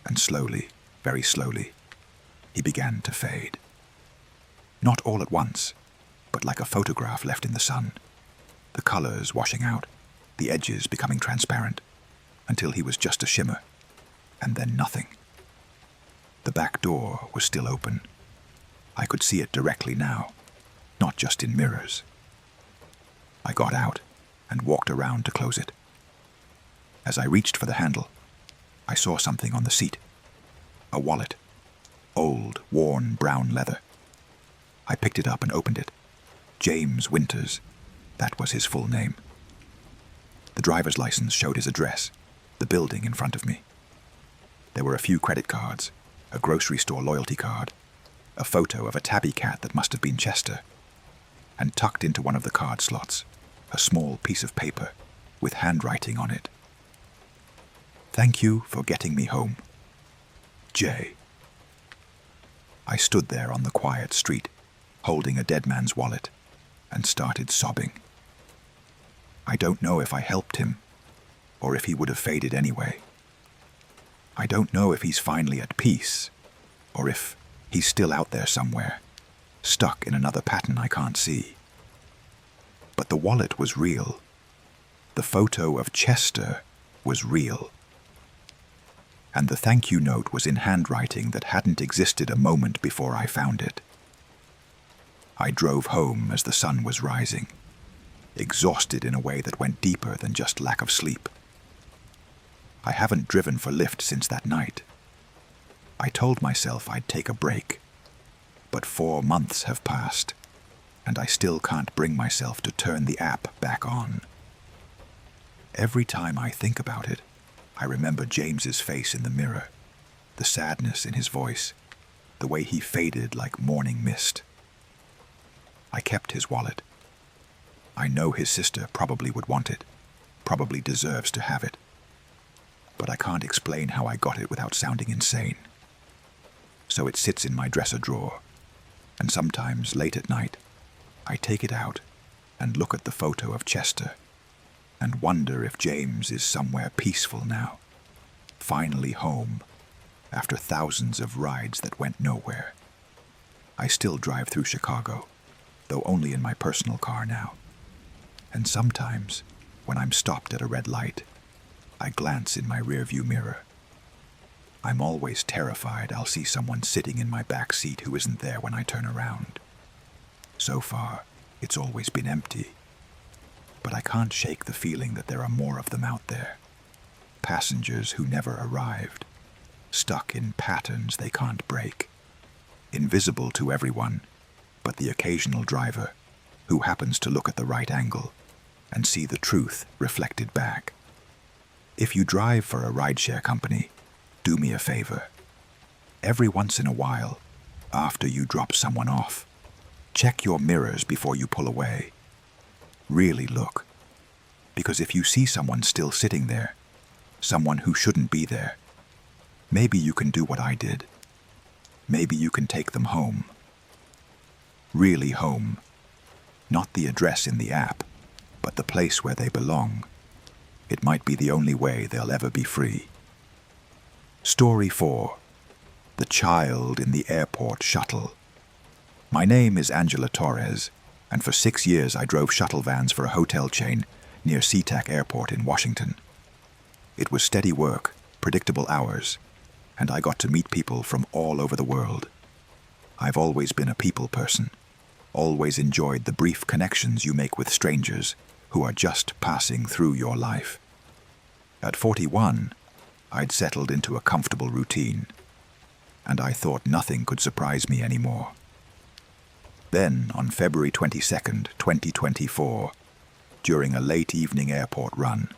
and slowly, very slowly, he began to fade. Not all at once, but like a photograph left in the sun, the colors washing out, the edges becoming transparent, until he was just a shimmer, and then nothing. The back door was still open. I could see it directly now, not just in mirrors. I got out, and walked around to close it. As I reached for the handle, I saw something on the seat. A wallet. Old, worn brown leather. I picked it up and opened it. James Winters. That was his full name. The driver's license showed his address, the building in front of me. There were a few credit cards, a grocery store loyalty card, a photo of a tabby cat that must have been Chester, and tucked into one of the card slots, a small piece of paper with handwriting on it. Thank you for getting me home. J. I stood there on the quiet street, holding a dead man's wallet, and started sobbing. I don't know if I helped him, or if he would have faded anyway. I don't know if he's finally at peace, or if he's still out there somewhere, stuck in another pattern I can't see. But the wallet was real. The photo of Chester was real. And the thank you note was in handwriting that hadn't existed a moment before I found it. I drove home as the sun was rising, exhausted in a way that went deeper than just lack of sleep. I haven't driven for Lyft since that night. I told myself I'd take a break, but 4 months have passed, and I still can't bring myself to turn the app back on. Every time I think about it, I remember James's face in the mirror, the sadness in his voice, the way he faded like morning mist. I kept his wallet. I know his sister probably would want it, probably deserves to have it. But I can't explain how I got it without sounding insane. So it sits in my dresser drawer, and sometimes late at night, I take it out and look at the photo of Chester and wonder if James is somewhere peaceful now, finally home, after thousands of rides that went nowhere. I still drive through Chicago, though only in my personal car now. And sometimes, when I'm stopped at a red light, I glance in my rearview mirror. I'm always terrified I'll see someone sitting in my back seat who isn't there when I turn around. So far, it's always been empty. But I can't shake the feeling that there are more of them out there. Passengers who never arrived, stuck in patterns they can't break. Invisible to everyone, but the occasional driver who happens to look at the right angle and see the truth reflected back. If you drive for a rideshare company, do me a favor. Every once in a while, after you drop someone off, check your mirrors before you pull away. Really look. Because if you see someone still sitting there, someone who shouldn't be there, maybe you can do what I did. Maybe you can take them home. Really home. Not the address in the app, but the place where they belong. It might be the only way they'll ever be free. Story 4. The Child in the Airport Shuttle. My name is Angela Torres, and for 6 years I drove shuttle vans for a hotel chain near SeaTac Airport in Washington. It was steady work, predictable hours, and I got to meet people from all over the world. I've always been a people person, always enjoyed the brief connections you make with strangers who are just passing through your life. At 41, I'd settled into a comfortable routine, and I thought nothing could surprise me anymore. Then, on February 22nd, 2024, during a late evening airport run,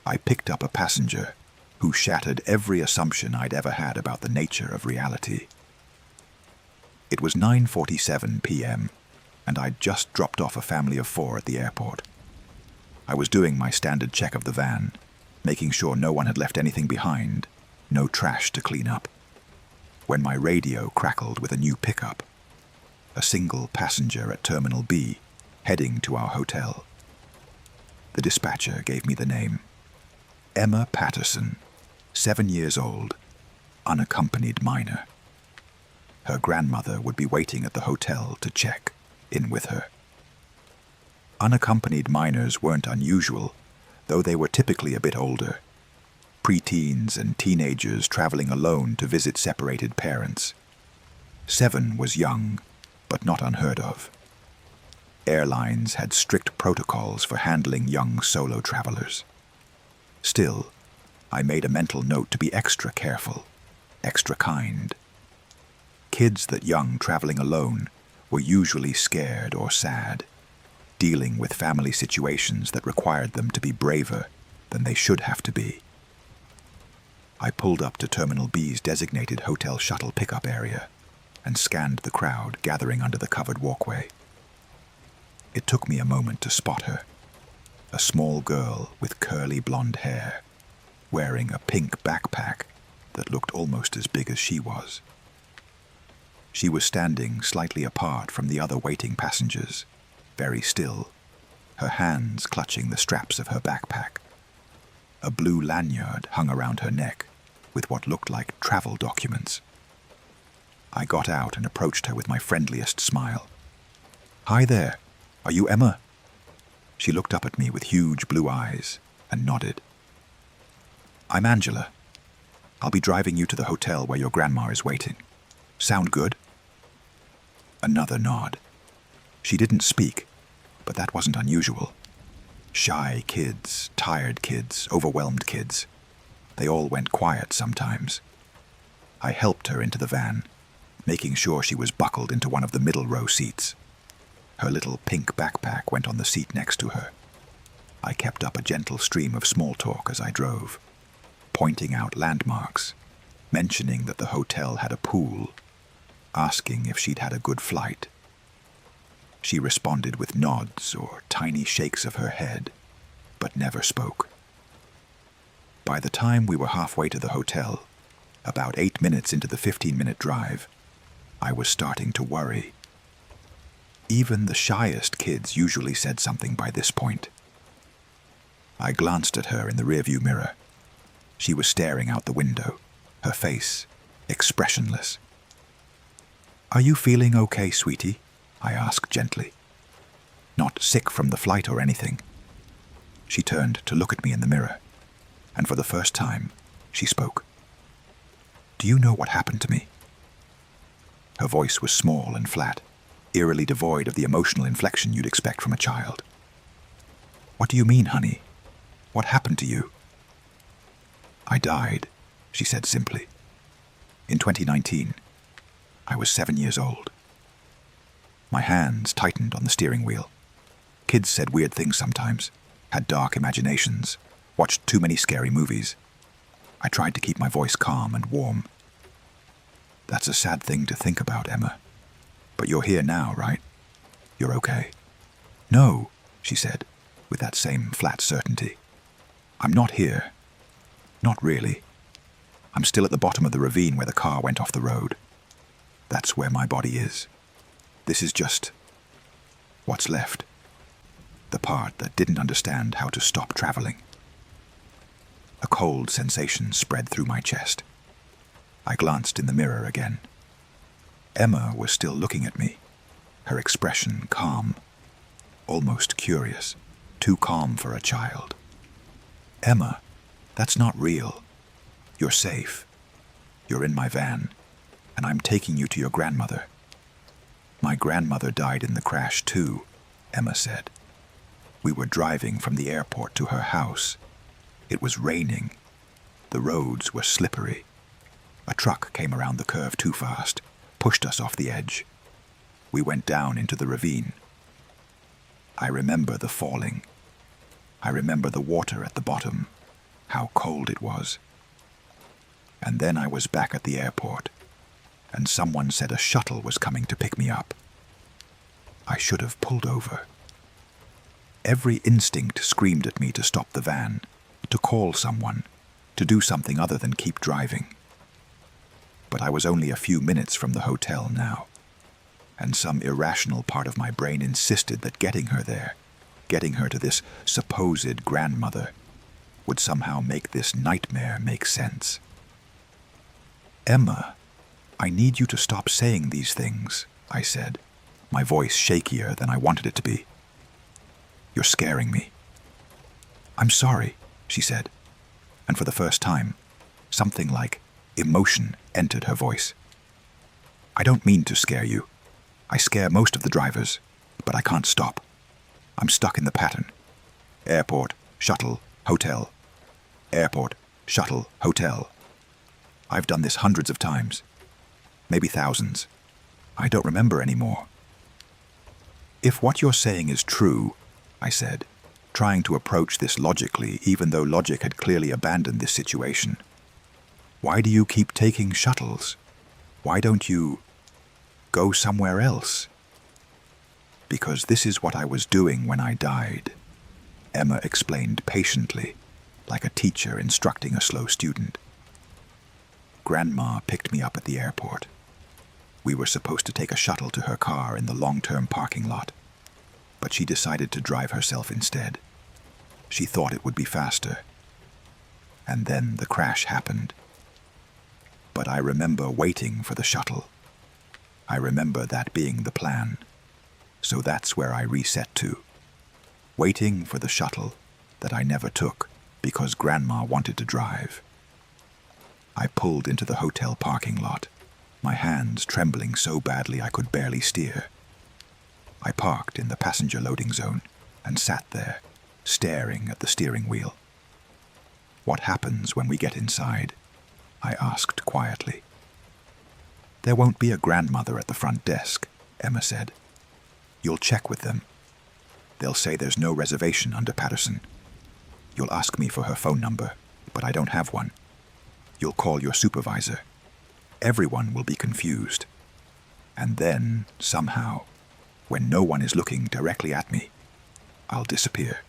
I picked up a passenger who shattered every assumption I'd ever had about the nature of reality. It was 9:47 p.m., and I'd just dropped off a family of 4 at the airport. I was doing my standard check of the van, making sure no one had left anything behind, no trash to clean up, when my radio crackled with a new pickup. A single passenger at Terminal B, heading to our hotel. The dispatcher gave me the name. Emma Patterson, 7 years old, unaccompanied minor. Her grandmother would be waiting at the hotel to check in with her. Unaccompanied minors weren't unusual, though they were typically a bit older. Preteens and teenagers traveling alone to visit separated parents. 7 was young, but not unheard of. Airlines had strict protocols for handling young solo travelers. Still, I made a mental note to be extra careful, extra kind. Kids that young traveling alone were usually scared or sad, dealing with family situations that required them to be braver than they should have to be. I pulled up to Terminal B's designated hotel shuttle pickup area and scanned the crowd gathering under the covered walkway. It took me a moment to spot her, a small girl with curly blonde hair, wearing a pink backpack that looked almost as big as she was. She was standing slightly apart from the other waiting passengers, very still, her hands clutching the straps of her backpack. A blue lanyard hung around her neck with what looked like travel documents. I got out and approached her with my friendliest smile. "Hi there, are you Emma?" She looked up at me with huge blue eyes and nodded. "I'm Angela. I'll be driving you to the hotel where your grandma is waiting. Sound good?" Another nod. She didn't speak, but that wasn't unusual. Shy kids, tired kids, overwhelmed kids. They all went quiet sometimes. I helped her into the van, making sure she was buckled into one of the middle row seats. Her little pink backpack went on the seat next to her. I kept up a gentle stream of small talk as I drove, pointing out landmarks, mentioning that the hotel had a pool, asking if she'd had a good flight. She responded with nods or tiny shakes of her head, but never spoke. By the time we were halfway to the hotel, about 8 minutes into the 15-minute drive, I was starting to worry. Even the shyest kids usually said something by this point. I glanced at her in the rearview mirror. She was staring out the window, her face expressionless. "Are you feeling okay, sweetie?" I asked gently. "Not sick from the flight or anything?" She turned to look at me in the mirror, and for the first time, she spoke. "Do you know what happened to me?" Her voice was small and flat, eerily devoid of the emotional inflection you'd expect from a child. "What do you mean, honey? What happened to you?" "I died," she said simply. "In 2019. I was 7 years old." My hands tightened on the steering wheel. Kids said weird things sometimes, had dark imaginations, watched too many scary movies. I tried to keep my voice calm and warm. "That's a sad thing to think about, Emma. But you're here now, right? You're okay?" "No," she said, with that same flat certainty. "I'm not here. Not really. I'm still at the bottom of the ravine where the car went off the road. That's where my body is. This is just what's left. The part that didn't understand how to stop traveling." A cold sensation spread through my chest. I glanced in the mirror again. Emma was still looking at me, her expression calm, almost curious, too calm for a child. "Emma, that's not real. You're safe. You're in my van, and I'm taking you to your grandmother." "My grandmother died in the crash too," Emma said. "We were driving from the airport to her house. It was raining. The roads were slippery. A truck came around the curve too fast, pushed us off the edge. We went down into the ravine. I remember the falling. I remember the water at the bottom, how cold it was. And then I was back at the airport, and someone said a shuttle was coming to pick me up. I should have pulled over. Every instinct screamed at me to stop the van, to call someone, to do something other than keep driving. But I was only a few minutes from the hotel now, and some irrational part of my brain insisted that getting her there, getting her to this supposed grandmother, would somehow make this nightmare make sense. "Emma, I need you to stop saying these things," I said, my voice shakier than I wanted it to be. "You're scaring me." "I'm sorry," she said, and for the first time, something like emotion entered her voice. "I don't mean to scare you. I scare most of the drivers. But I can't stop. I'm stuck in the pattern. Airport, shuttle, hotel. Airport, shuttle, hotel. I've done this hundreds of times. Maybe thousands. I don't remember anymore. If what you're saying is true, I said, trying to approach this logically, even though logic had clearly abandoned this situation, why do you keep taking shuttles? Why don't you go somewhere else? Because this is what I was doing when I died, Emma explained patiently, like a teacher instructing a slow student. Grandma picked me up at the airport. We were supposed to take a shuttle to her car in the long-term parking lot, but she decided to drive herself instead. She thought it would be faster. And then the crash happened. But I remember waiting for the shuttle. I remember that being the plan. So that's where I reset to. Waiting for the shuttle that I never took because Grandma wanted to drive. I pulled into the hotel parking lot, my hands trembling so badly I could barely steer. I parked in the passenger loading zone and sat there, staring at the steering wheel. What happens when we get inside? I asked quietly. There won't be a grandmother at the front desk, Emma said. You'll check with them. They'll say there's no reservation under Patterson. You'll ask me for her phone number, but I don't have one. You'll call your supervisor. Everyone will be confused. And then, somehow, when no one is looking directly at me, I'll disappear.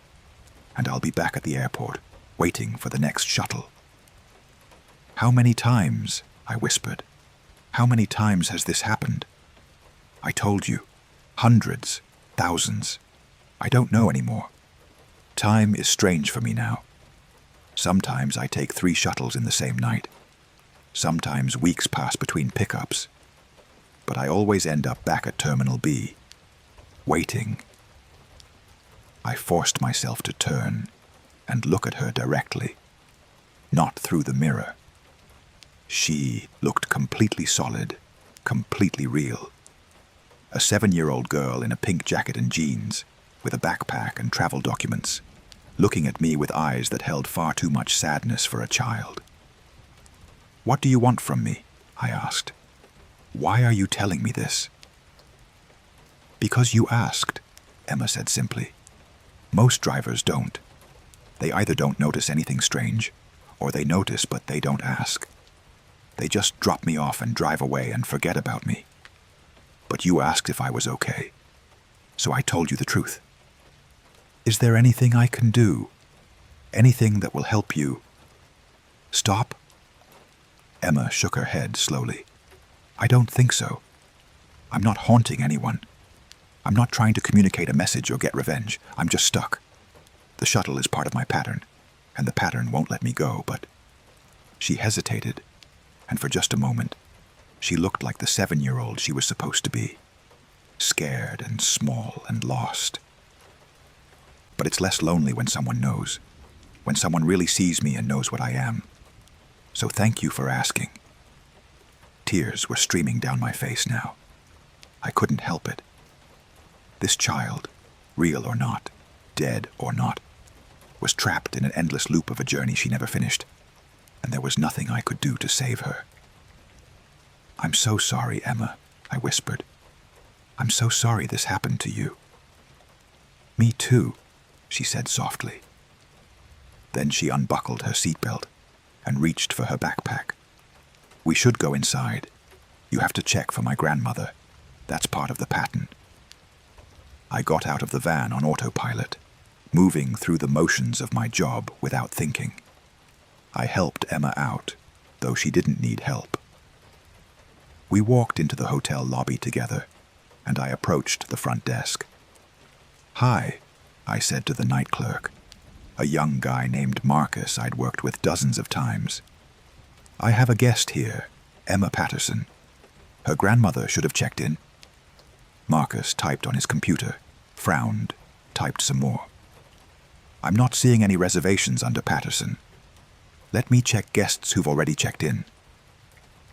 And I'll be back at the airport, waiting for the next shuttle. How many times? I whispered. How many times has this happened? I told you. Hundreds. Thousands. I don't know anymore. Time is strange for me now. Sometimes I take 3 shuttles in the same night. Sometimes weeks pass between pickups. But I always end up back at Terminal B, waiting. I forced myself to turn and look at her directly, not through the mirror. She looked completely solid, completely real. A 7-year-old girl in a pink jacket and jeans, with a backpack and travel documents, looking at me with eyes that held far too much sadness for a child. What do you want from me? I asked. Why are you telling me this? Because you asked, Emma said simply. Most drivers don't. They either don't notice anything strange, or they notice but they don't ask. They just drop me off and drive away and forget about me. But you asked if I was okay, so I told you the truth. Is there anything I can do? Anything that will help you? Stop? Emma shook her head slowly. I don't think so. I'm not haunting anyone. I'm not trying to communicate a message or get revenge. I'm just stuck. The shuttle is part of my pattern, and the pattern won't let me go, but... She hesitated, and for just a moment, she looked like the 7-year-old she was supposed to be. Scared and small and lost. But it's less lonely when someone knows. When someone really sees me and knows what I am. So thank you for asking. Tears were streaming down my face now. I couldn't help it. This child, real or not, dead or not, was trapped in an endless loop of a journey she never finished, and there was nothing I could do to save her. I'm so sorry, Emma, I whispered. I'm so sorry this happened to you. Me too, she said softly. Then she unbuckled her seatbelt and reached for her backpack. We should go inside. You have to check for my grandmother. That's part of the pattern. I got out of the van on autopilot, moving through the motions of my job without thinking. I helped Emma out, though she didn't need help. We walked into the hotel lobby together, and I approached the front desk. Hi, I said to the night clerk, a young guy named Marcus I'd worked with dozens of times. I have a guest here, Emma Patterson. Her grandmother should have checked in. Marcus typed on his computer, frowned, typed some more. I'm not seeing any reservations under Patterson. Let me check guests who've already checked in.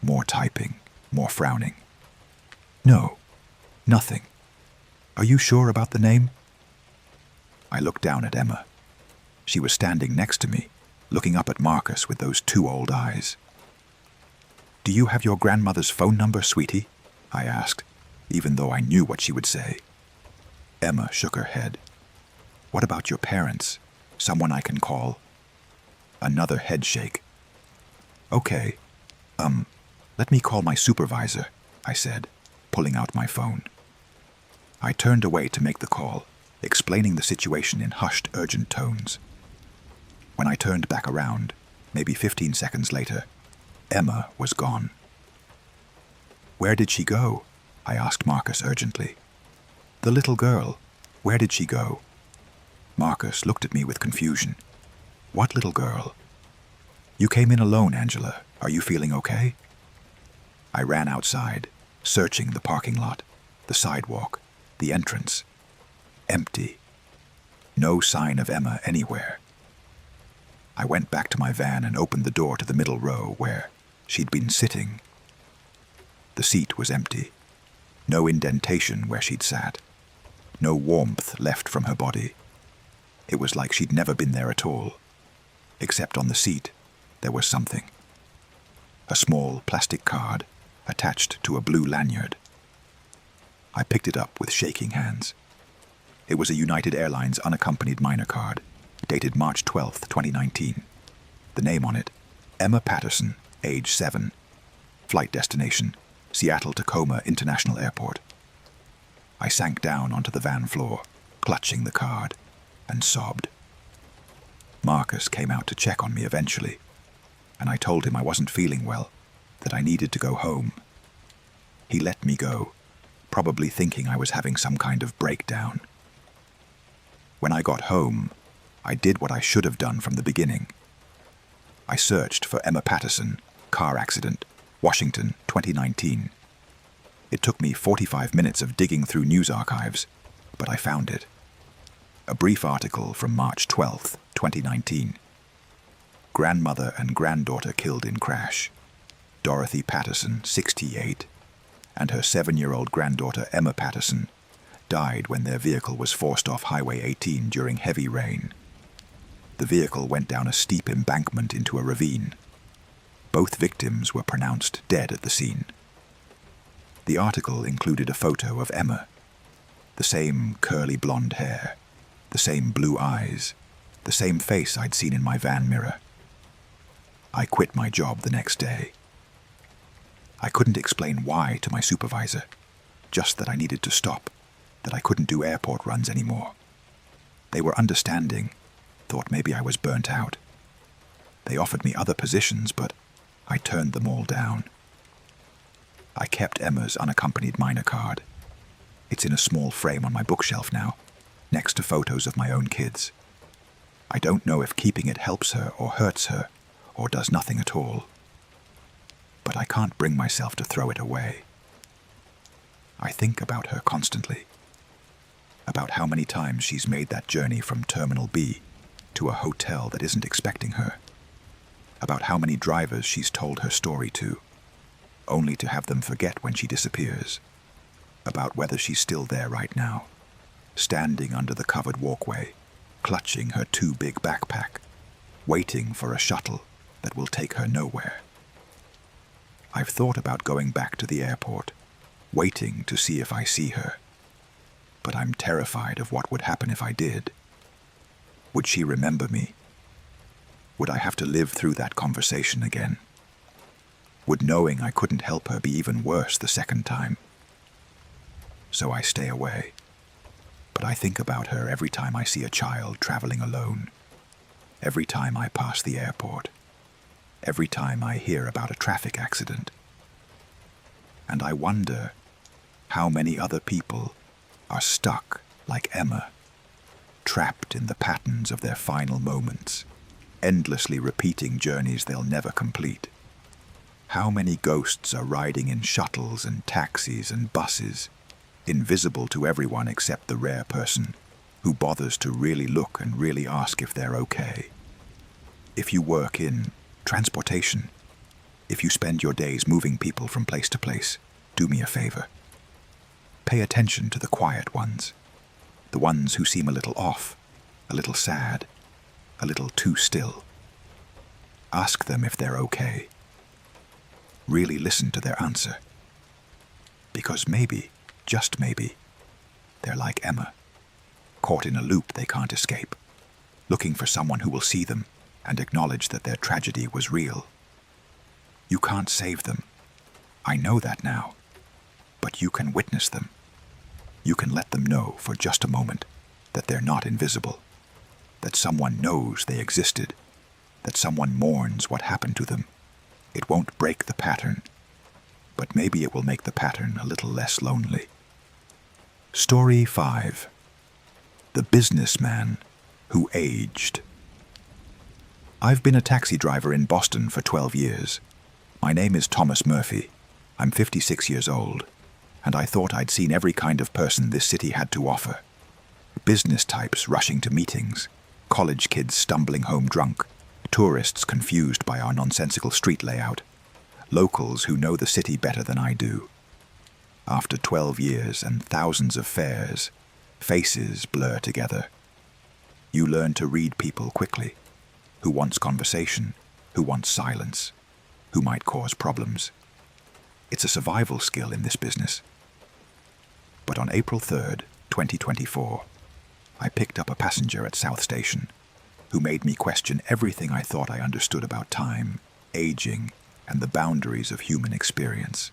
More typing, more frowning. No, nothing. Are you sure about the name? I looked down at Emma. She was standing next to me, looking up at Marcus with those two old eyes. Do you have your grandmother's phone number, sweetie? I asked, even though I knew what she would say. Emma shook her head. What about your parents? Someone I can call? Another head shake. Okay, let me call my supervisor, I said, pulling out my phone. I turned away to make the call, explaining the situation in hushed, urgent tones. When I turned back around, maybe 15 seconds later, Emma was gone. Where did she go? I asked Marcus urgently. The little girl, where did she go? Marcus looked at me with confusion. What little girl? You came in alone, Angela. Are you feeling okay? I ran outside, searching the parking lot, the sidewalk, the entrance. Empty. No sign of Emma anywhere. I went back to my van and opened the door to the middle row where she'd been sitting. The seat was empty. No indentation where she'd sat. No warmth left from her body. It was like she'd never been there at all. Except on the seat, there was something. A small plastic card attached to a blue lanyard. I picked it up with shaking hands. It was a United Airlines unaccompanied minor card, dated March 12, 2019. The name on it, Emma Patterson, age 7. Flight destination, Seattle-Tacoma International Airport. I sank down onto the van floor, clutching the card, and sobbed. Marcus came out to check on me eventually, and I told him I wasn't feeling well, that I needed to go home. He let me go, probably thinking I was having some kind of breakdown. When I got home, I did what I should have done from the beginning. I searched for Emma Patterson, car accident, Washington, 2019. It took me 45 minutes of digging through news archives, but I found it. A brief article from March 12, 2019. Grandmother and granddaughter killed in crash. Dorothy Patterson, 68, and her 7-year-old granddaughter Emma Patterson died when their vehicle was forced off Highway 18 during heavy rain. The vehicle went down a steep embankment into a ravine. Both victims were pronounced dead at the scene. The article included a photo of Emma. The same curly blonde hair, the same blue eyes, the same face I'd seen in my van mirror. I quit my job the next day. I couldn't explain why to my supervisor, just that I needed to stop, that I couldn't do airport runs anymore. They were understanding, thought maybe I was burnt out. They offered me other positions, but I turned them all down. I kept Emma's unaccompanied minor card. It's in a small frame on my bookshelf now, next to photos of my own kids. I don't know if keeping it helps her or hurts her, or does nothing at all. But I can't bring myself to throw it away. I think about her constantly, about how many times she's made that journey from Terminal B to a hotel that isn't expecting her, about how many drivers she's told her story to, only to have them forget when she disappears, about whether she's still there right now, standing under the covered walkway, clutching her too big backpack, waiting for a shuttle that will take her nowhere. I've thought about going back to the airport, waiting to see if I see her, but I'm terrified of what would happen if I did. Would she remember me? Would I have to live through that conversation again? Would knowing I couldn't help her be even worse the second time? So I stay away. But I think about her every time I see a child traveling alone, every time I pass the airport, every time I hear about a traffic accident. And I wonder how many other people are stuck like Emma, trapped in the patterns of their final moments, endlessly repeating journeys they'll never complete. How many ghosts are riding in shuttles and taxis and buses, invisible to everyone except the rare person who bothers to really look and really ask if they're okay. If you work in transportation, if you spend your days moving people from place to place, do me a favor. Pay attention to the quiet ones, the ones who seem a little off, a little sad, a little too still. Ask them if they're okay. Really listen to their answer. Because maybe, just maybe, they're like Emma, caught in a loop they can't escape, looking for someone who will see them and acknowledge that their tragedy was real. You can't save them. I know that now. But you can witness them. You can let them know for just a moment that they're not invisible, that someone knows they existed, that someone mourns what happened to them. It won't break the pattern, but maybe it will make the pattern a little less lonely. Story 5. The Businessman Who Aged. I've been a taxi driver in Boston for 12 years. My name is Thomas Murphy. I'm 56 years old, and I thought I'd seen every kind of person this city had to offer. Business types rushing to meetings, college kids stumbling home drunk, tourists confused by our nonsensical street layout, locals who know the city better than I do. After 12 years and thousands of fares, faces blur together. You learn to read people quickly. Who wants conversation, who wants silence, who might cause problems. It's a survival skill in this business. But on April 3rd, 2024, I picked up a passenger at South Station who made me question everything I thought I understood about time, aging, and the boundaries of human experience.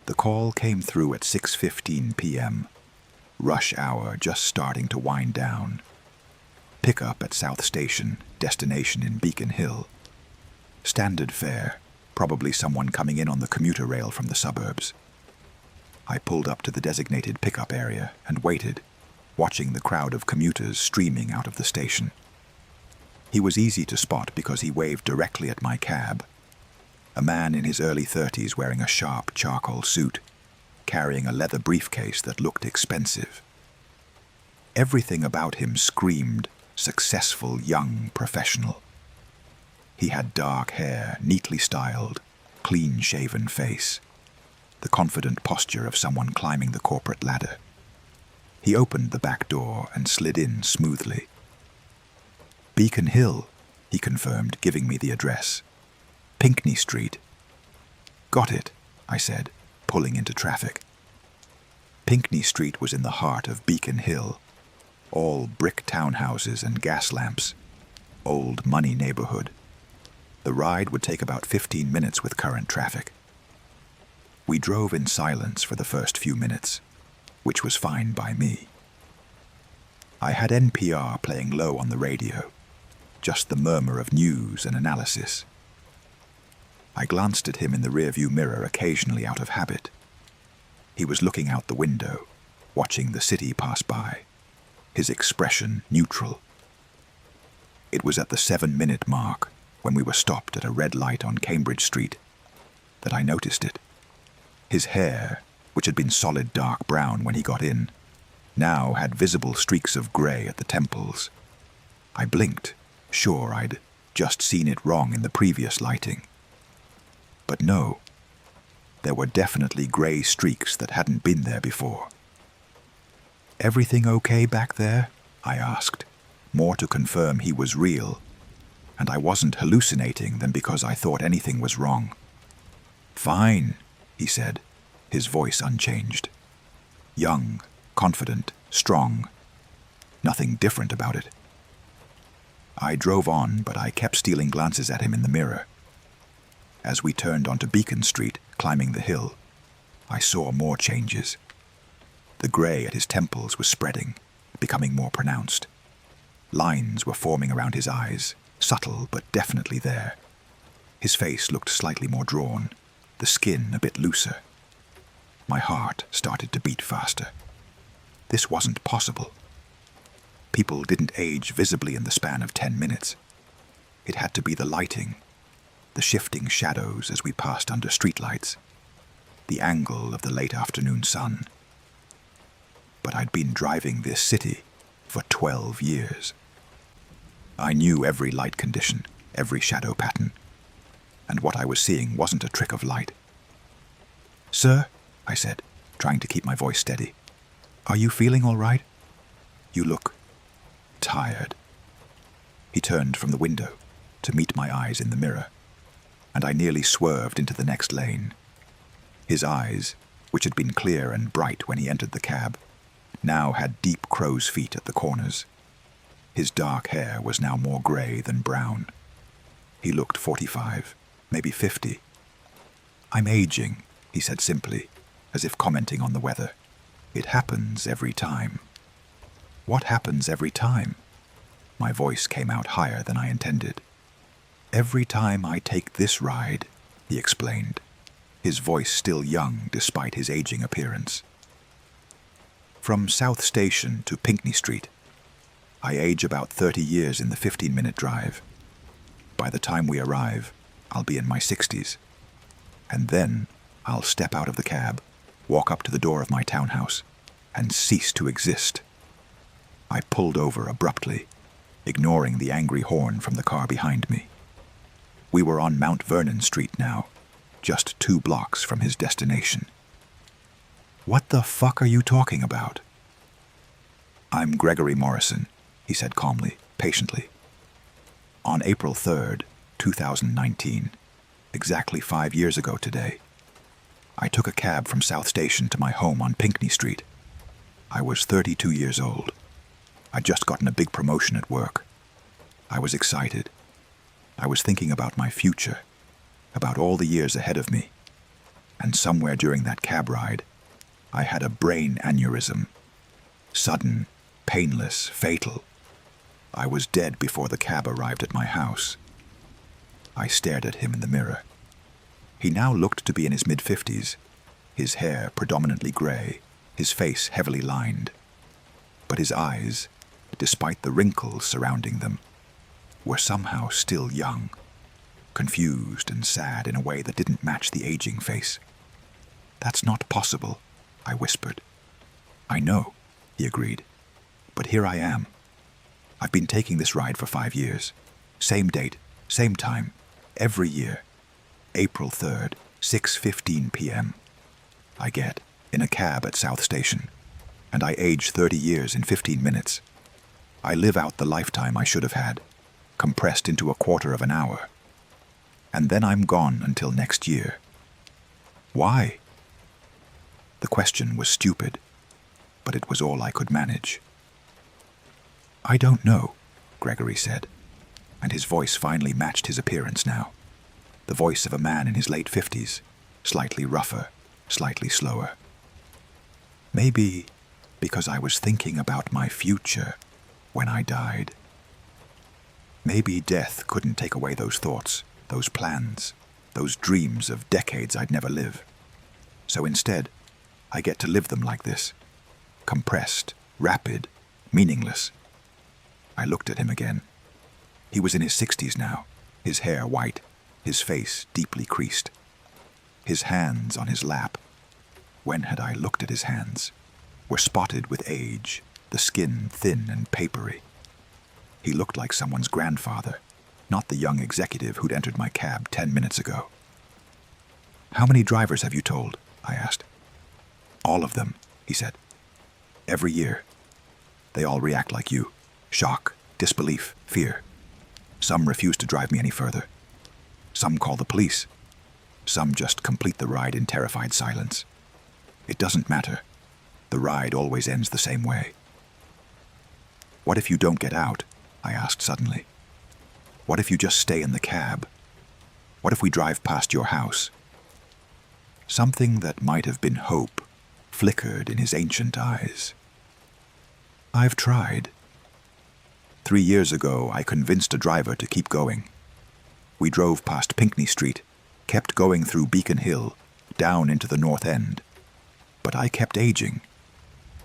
The call came through at 6:15 p.m., rush hour just starting to wind down. Pickup at South Station, destination in Beacon Hill. Standard fare, probably someone coming in on the commuter rail from the suburbs. I pulled up to the designated pickup area and waited, watching the crowd of commuters streaming out of the station. He was easy to spot because he waved directly at my cab. A man in his early 30s wearing a sharp charcoal suit, carrying a leather briefcase that looked expensive. Everything about him screamed successful young professional. He had dark hair, neatly styled, clean-shaven face, the confident posture of someone climbing the corporate ladder. He opened the back door and slid in smoothly. Beacon Hill, he confirmed, giving me the address. Pinckney Street. Got it, I said, pulling into traffic. Pinckney Street was in the heart of Beacon Hill, all brick townhouses and gas lamps, old money neighborhood. The ride would take about 15 minutes with current traffic. We drove in silence for the first few minutes, which was fine by me. I had NPR playing low on the radio, just the murmur of news and analysis. I glanced at him in the rearview mirror occasionally out of habit. He was looking out the window, watching the city pass by, his expression neutral. It was at the 7-minute mark, when we were stopped at a red light on Cambridge Street, that I noticed it. His hair, which had been solid dark brown when he got in, now had visible streaks of grey at the temples. I blinked, sure I'd just seen it wrong in the previous lighting. But no, there were definitely grey streaks that hadn't been there before. "Everything okay back there?" I asked, more to confirm he was real, and I wasn't hallucinating than because I thought anything was wrong. "Fine," he said, his voice unchanged. Young, confident, strong. Nothing different about it. I drove on, but I kept stealing glances at him in the mirror. As we turned onto Beacon Street, climbing the hill, I saw more changes. The grey at his temples was spreading, becoming more pronounced. Lines were forming around his eyes, subtle but definitely there. His face looked slightly more drawn, the skin a bit looser. My heart started to beat faster. This wasn't possible. People didn't age visibly in the span of 10 minutes. It had to be the lighting, the shifting shadows as we passed under streetlights, the angle of the late afternoon sun. But I'd been driving this city for 12 years. I knew every light condition, every shadow pattern, and what I was seeing wasn't a trick of light. "Sir," I said, trying to keep my voice steady. "Are you feeling all right? You look tired." He turned from the window to meet my eyes in the mirror, and I nearly swerved into the next lane. His eyes, which had been clear and bright when he entered the cab, now had deep crow's feet at the corners. His dark hair was now more grey than brown. He looked 45, maybe 50. "I'm aging," he said simply, as if commenting on the weather. "It happens every time." "What happens every time?" My voice came out higher than I intended. "Every time I take this ride," he explained, his voice still young despite his aging appearance. "From South Station to Pinckney Street. I age about 30 years in the 15-minute drive. By the time we arrive, I'll be in my 60s. And then I'll step out of the cab, walk up to the door of my townhouse, and cease to exist." I pulled over abruptly, ignoring the angry horn from the car behind me. We were on Mount Vernon Street now, just 2 blocks from his destination. "What the fuck are you talking about?" "I'm Gregory Morrison," he said calmly, patiently. "On April 3rd, 2019, exactly 5 years ago today, I took a cab from South Station to my home on Pinckney Street. I was 32 years old. I'd just gotten a big promotion at work. I was excited. I was thinking about my future, about all the years ahead of me. And somewhere during that cab ride, I had a brain aneurysm. Sudden, painless, fatal. I was dead before the cab arrived at my house." I stared at him in the mirror. He now looked to be in his mid-50s, his hair predominantly grey, his face heavily lined. But his eyes, despite the wrinkles surrounding them, were somehow still young, confused and sad in a way that didn't match the aging face. "That's not possible," I whispered. "I know," he agreed, "but here I am. I've been taking this ride for 5 years. Same date, same time, every year. April 3rd, 6:15 p.m. I get in a cab at South Station, and I age 30 years in 15 minutes. I live out the lifetime I should have had, compressed into a quarter of an hour. And then I'm gone until next year. Why?" The question was stupid, but it was all I could manage. "I don't know," Gregory said, and his voice finally matched his appearance now. The voice of a man in his late 50s, slightly rougher, slightly slower. "Maybe because I was thinking about my future when I died. Maybe death couldn't take away those thoughts, those plans, those dreams of decades I'd never live. So instead, I get to live them like this, compressed, rapid, meaningless." I looked at him again. He was in his 60s now, his hair white, his face deeply creased. His hands on his lap, when had I looked at his hands, were spotted with age, the skin thin and papery. He looked like someone's grandfather, not the young executive who'd entered my cab 10 minutes ago. "How many drivers have you told?" I asked. "All of them," he said. "Every year. They all react like you. Shock, disbelief, fear. Some refuse to drive me any further. Some call the police. Some just complete the ride in terrified silence. It doesn't matter. The ride always ends the same way." "What if you don't get out?" I asked suddenly. "What if you just stay in the cab? What if we drive past your house?" Something that might have been hope flickered in his ancient eyes. "I've tried. 3 years ago, I convinced a driver to keep going. We drove past Pinckney Street, kept going through Beacon Hill, down into the North End. But I kept aging.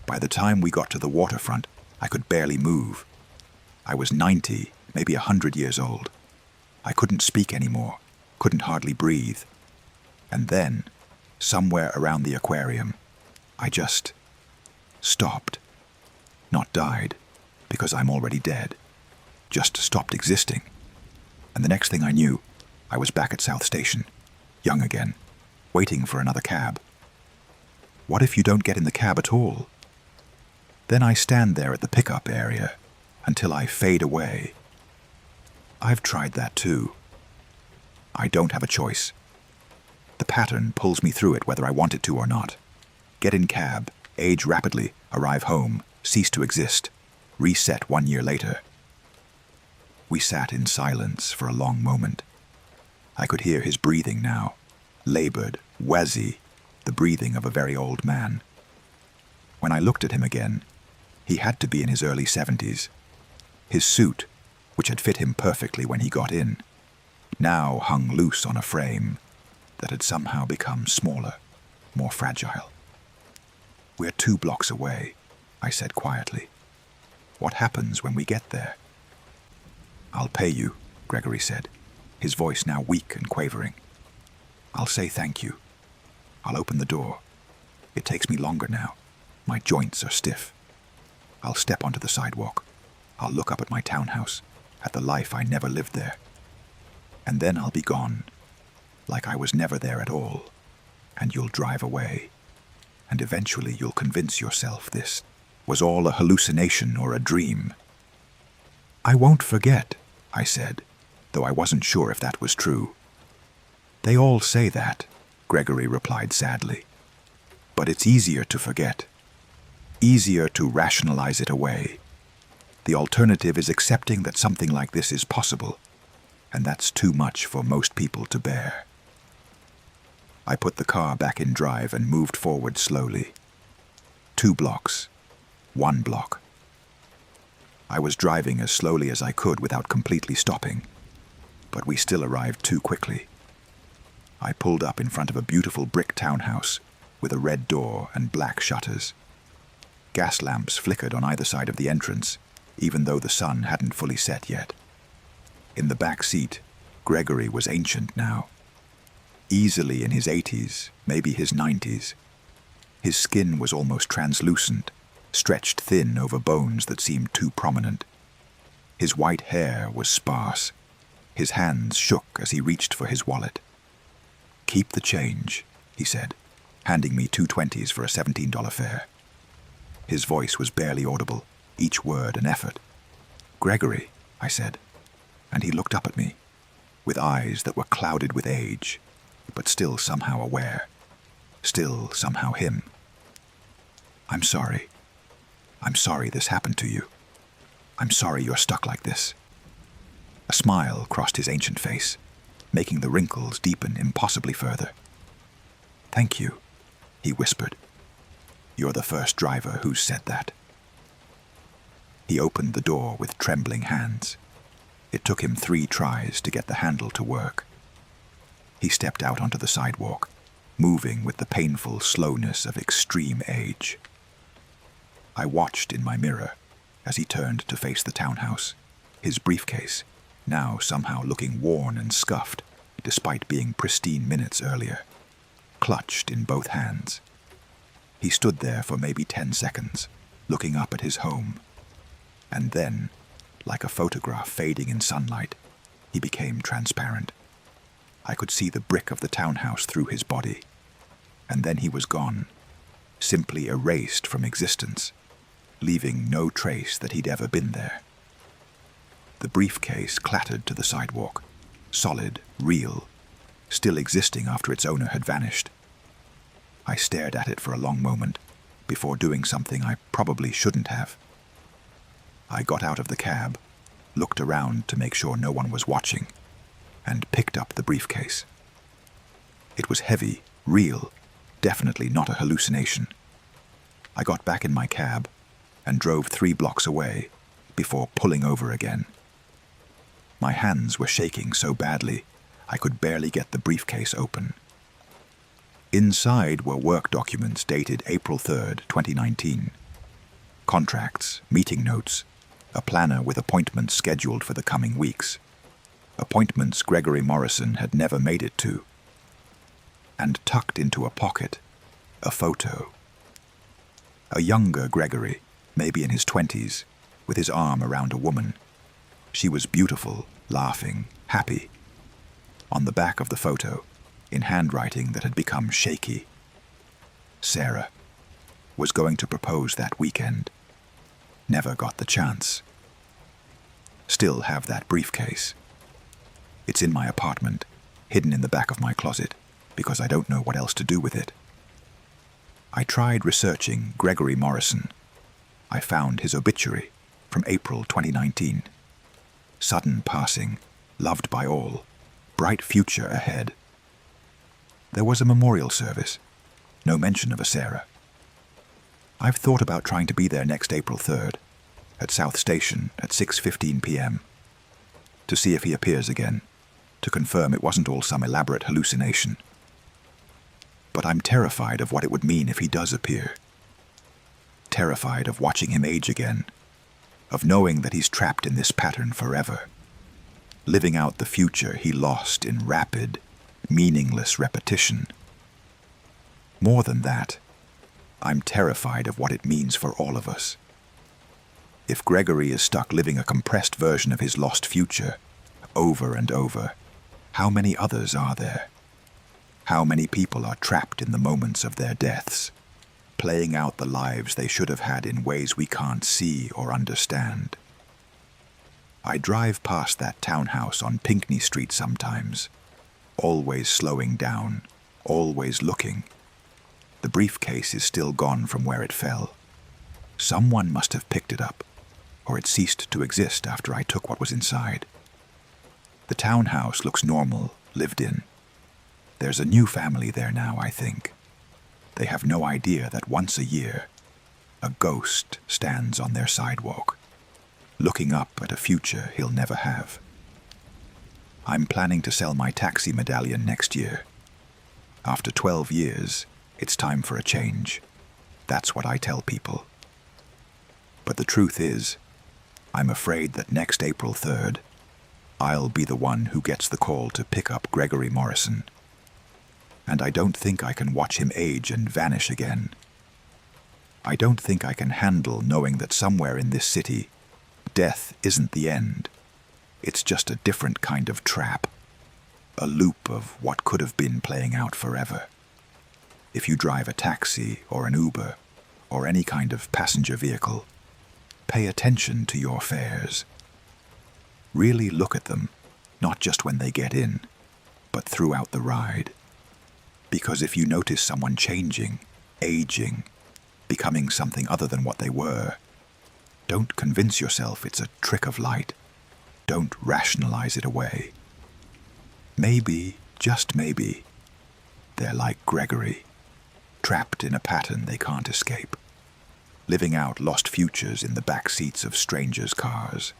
By the time we got to the waterfront, I could barely move. I was 90, maybe 100 years old. I couldn't speak anymore, couldn't hardly breathe. And then, somewhere around the aquarium, I just stopped. Not died, because I'm already dead. Just stopped existing. And the next thing I knew, I was back at South Station, young again, waiting for another cab." What if you don't get in the cab at all? Then I stand there at the pickup area until I fade away. I've tried that too. I don't have a choice. The pattern pulls me through it whether I want it to or not. Get in cab, age rapidly, arrive home, cease to exist, reset 1 year later. We sat in silence for a long moment. I could hear his breathing now, labored, wheezy, the breathing of a very old man. When I looked at him again, he had to be in his early 70s. His suit, which had fit him perfectly when he got in, now hung loose on a frame that had somehow become smaller, more fragile. "We're 2 blocks away," I said quietly. "What happens when we get there?" "I'll pay you," Gregory said, his voice now weak and quavering. "I'll say thank you. I'll open the door. It takes me longer now. My joints are stiff. I'll step onto the sidewalk. I'll look up at my townhouse, at the life I never lived there. And then I'll be gone, like I was never there at all. And you'll drive away. And eventually you'll convince yourself this was all a hallucination or a dream." "I won't forget," I said, though I wasn't sure if that was true. "They all say that," Gregory replied sadly. "But it's easier to forget. Easier to rationalize it away. The alternative is accepting that something like this is possible, and that's too much for most people to bear." I put the car back in drive and moved forward slowly. 2 blocks. 1 block. I was driving as slowly as I could without completely stopping, but we still arrived too quickly. I pulled up in front of a beautiful brick townhouse with a red door and black shutters. Gas lamps flickered on either side of the entrance, even though the sun hadn't fully set yet. In the back seat, Gregory was ancient now. Easily in his 80s, maybe his 90s. His skin was almost translucent, stretched thin over bones that seemed too prominent. His white hair was sparse. His hands shook as he reached for his wallet. "Keep the change," he said, handing me 2 20s for a $17 fare. His voice was barely audible, each word an effort. "Gregory," I said, and he looked up at me, with eyes that were clouded with age, but still somehow aware, still somehow him. "I'm sorry. I'm sorry this happened to you. I'm sorry you're stuck like this." A smile crossed his ancient face, making the wrinkles deepen impossibly further. "Thank you," he whispered. "You're the first driver who's said that." He opened the door with trembling hands. It took him 3 tries to get the handle to work. He stepped out onto the sidewalk, moving with the painful slowness of extreme age. I watched in my mirror as he turned to face the townhouse, his briefcase, now somehow looking worn and scuffed, despite being pristine minutes earlier, clutched in both hands. He stood there for maybe 10 seconds, looking up at his home. And then, like a photograph fading in sunlight, he became transparent. I could see the brick of the townhouse through his body. And then he was gone, simply erased from existence, leaving no trace that he'd ever been there. The briefcase clattered to the sidewalk, solid, real, still existing after its owner had vanished. I stared at it for a long moment, before doing something I probably shouldn't have. I got out of the cab, looked around to make sure no one was watching, and picked up the briefcase. It was heavy, real, definitely not a hallucination. I got back in my cab and drove 3 blocks away before pulling over again. My hands were shaking so badly I could barely get the briefcase open. Inside were work documents dated April 3rd, 2019. Contracts, meeting notes, a planner with appointments scheduled for the coming weeks. Appointments Gregory Morrison had never made it to. And tucked into a pocket, a photo. A younger Gregory, maybe in his 20s, with his arm around a woman. She was beautiful, laughing, happy. On the back of the photo, in handwriting that had become shaky, "Sarah." was going to propose that weekend. Never got the chance. Still have that briefcase. It's in my apartment, hidden in the back of my closet, because I don't know what else to do with it. I tried researching Gregory Morrison. I found his obituary from April 2019. Sudden passing, loved by all, bright future ahead. There was a memorial service, no mention of a Sarah. I've thought about trying to be there next April 3rd, at South Station at 6:15 p.m., to see if he appears again, to confirm it wasn't all some elaborate hallucination. But I'm terrified of what it would mean if he does appear. Terrified of watching him age again, of knowing that he's trapped in this pattern forever, living out the future he lost in rapid, meaningless repetition. More than that, I'm terrified of what it means for all of us. If Gregory is stuck living a compressed version of his lost future, over and over, how many others are there? How many people are trapped in the moments of their deaths, playing out the lives they should have had in ways we can't see or understand? I drive past that townhouse on Pinckney Street sometimes, always slowing down, always looking. The briefcase is still gone from where it fell. Someone must have picked it up, or it ceased to exist after I took what was inside. The townhouse looks normal, lived in. There's a new family there now, I think. They have no idea that once a year, a ghost stands on their sidewalk, looking up at a future he'll never have. I'm planning to sell my taxi medallion next year. After 12 years, it's time for a change. That's what I tell people. But the truth is, I'm afraid that next April 3rd, I'll be the one who gets the call to pick up Gregory Morrison. And I don't think I can watch him age and vanish again. I don't think I can handle knowing that somewhere in this city, death isn't the end. It's just a different kind of trap, a loop of what could have been playing out forever. If you drive a taxi or an Uber or any kind of passenger vehicle, pay attention to your fares. Really look at them, not just when they get in, but throughout the ride. Because if you notice someone changing, aging, becoming something other than what they were, don't convince yourself it's a trick of light. Don't rationalize it away. Maybe, just maybe, they're like Gregory, trapped in a pattern they can't escape, living out lost futures in the back seats of strangers' cars.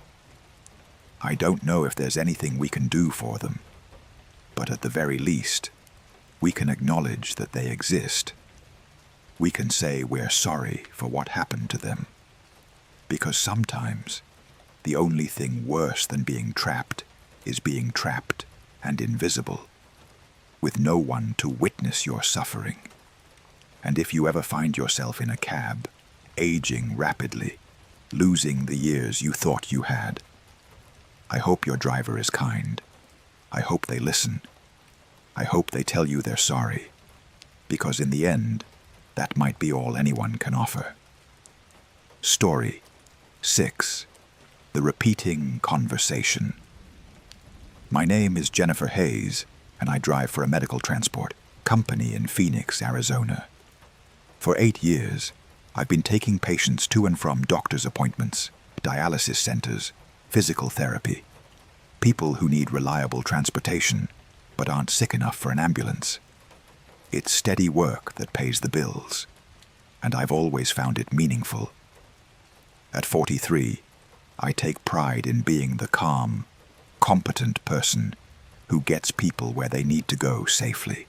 I don't know if there's anything we can do for them, but at the very least, we can acknowledge that they exist. We can say we're sorry for what happened to them, because sometimes the only thing worse than being trapped is being trapped and invisible, with no one to witness your suffering. And if you ever find yourself in a cab, aging rapidly, losing the years you thought you had, I hope your driver is kind. I hope they listen. I hope they tell you they're sorry, because in the end, that might be all anyone can offer. Story 6. The Repeating Conversation. My name is Jennifer Hayes, and I drive for a medical transport company in Phoenix, Arizona. For 8 years, I've been taking patients to and from doctor's appointments, dialysis centers, physical therapy, people who need reliable transportation but aren't sick enough for an ambulance. It's steady work that pays the bills, and I've always found it meaningful. At 43, I take pride in being the calm, competent person who gets people where they need to go safely.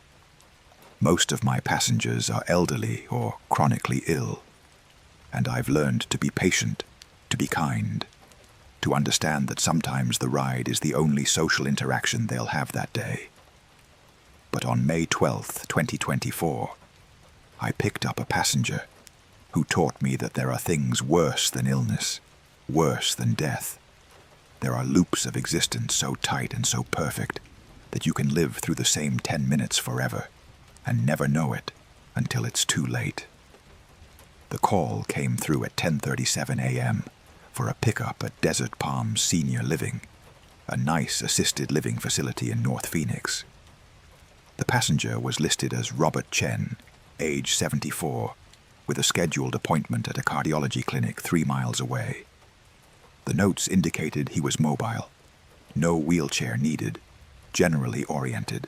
Most of my passengers are elderly or chronically ill, and I've learned to be patient, to be kind, to understand that sometimes the ride is the only social interaction they'll have that day. But on May 12th, 2024, I picked up a passenger who taught me that there are things worse than illness, worse than death. There are loops of existence so tight and so perfect that you can live through the same 10 minutes forever and never know it until it's too late. The call came through at 10:37 a.m. for a pickup at Desert Palms Senior Living, a nice assisted living facility in North Phoenix. The passenger was listed as Robert Chen, age 74, with a scheduled appointment at a cardiology clinic 3 miles away. The notes indicated he was mobile, no wheelchair needed, generally oriented.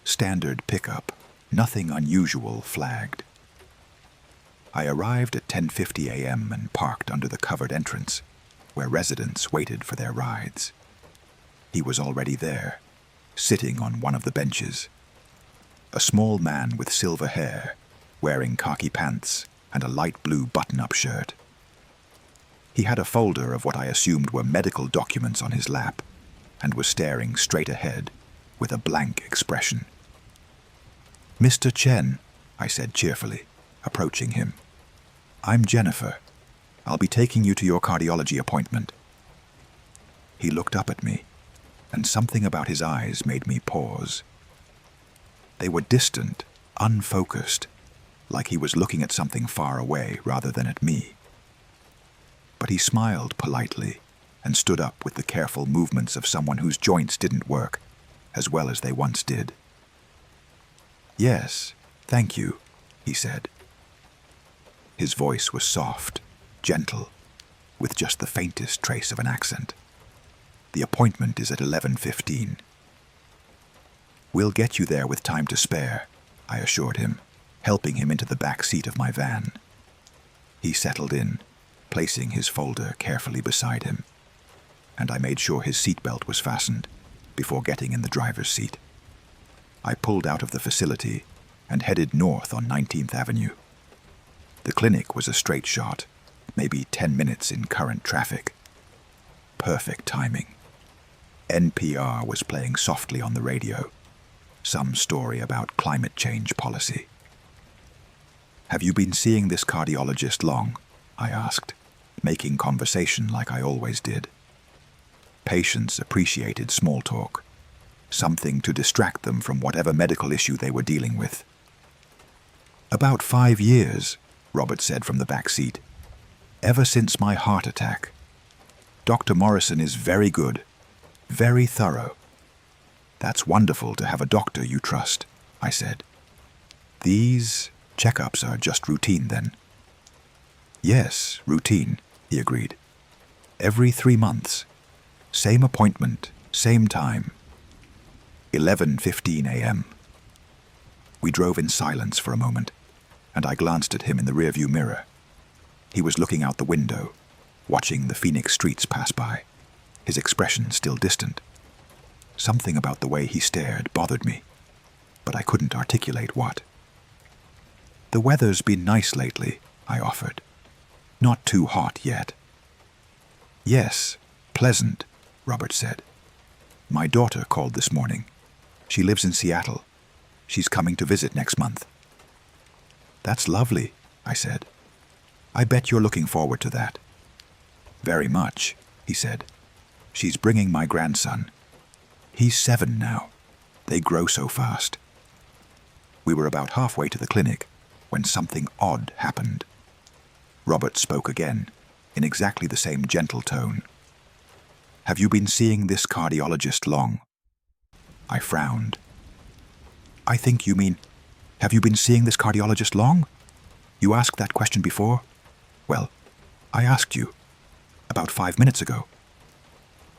Standard pickup, nothing unusual flagged. I arrived at 10:50 a.m. and parked under the covered entrance, where residents waited for their rides. He was already there, sitting on one of the benches. A small man with silver hair, wearing khaki pants and a light blue button-up shirt. He had a folder of what I assumed were medical documents on his lap and was staring straight ahead with a blank expression. "Mr. Chen," I said cheerfully, approaching him. "I'm Jennifer. I'll be taking you to your cardiology appointment." He looked up at me, and something about his eyes made me pause. They were distant, unfocused, like he was looking at something far away rather than at me. But he smiled politely and stood up with the careful movements of someone whose joints didn't work as well as they once did. "Yes, thank you," he said. His voice was soft, gentle, with just the faintest trace of an accent. "The appointment is at 11:15. "We'll get you there with time to spare," I assured him, helping him into the back seat of my van. He settled in, placing his folder carefully beside him, and I made sure his seatbelt was fastened before getting in the driver's seat. I pulled out of the facility and headed north on 19th Avenue. The clinic was a straight shot, maybe 10 minutes in current traffic. Perfect timing. NPR was playing softly on the radio, some story about climate change policy. "Have you been seeing this cardiologist long?" I asked, making conversation like I always did. Patients appreciated small talk, something to distract them from whatever medical issue they were dealing with. "About 5 years," Robert said from the back seat. "Ever since my heart attack. Dr. Morrison is very good, very thorough." "That's wonderful to have a doctor you trust," I said. "These checkups are just routine then?" "Yes, routine," he agreed. "Every 3 months. Same appointment, same time. 11:15 a.m. We drove in silence for a moment, and I glanced at him in the rearview mirror. He was looking out the window, watching the Phoenix streets pass by, his expression still distant. Something about the way he stared bothered me, but I couldn't articulate what. "The weather's been nice lately," I offered. "Not too hot yet." "Yes, pleasant," Robert said. "My daughter called this morning. She lives in Seattle. She's coming to visit next month." "That's lovely," I said. "I bet you're looking forward to that." "Very much," he said. "She's bringing my grandson. He's 7 now. They grow so fast." We were about halfway to the clinic when something odd happened. Robert spoke again, in exactly the same gentle tone. "Have you been seeing this cardiologist long?" I frowned. "I think you mean, have you been seeing this cardiologist long? You asked that question before?" "Well, I asked you. About 5 minutes ago."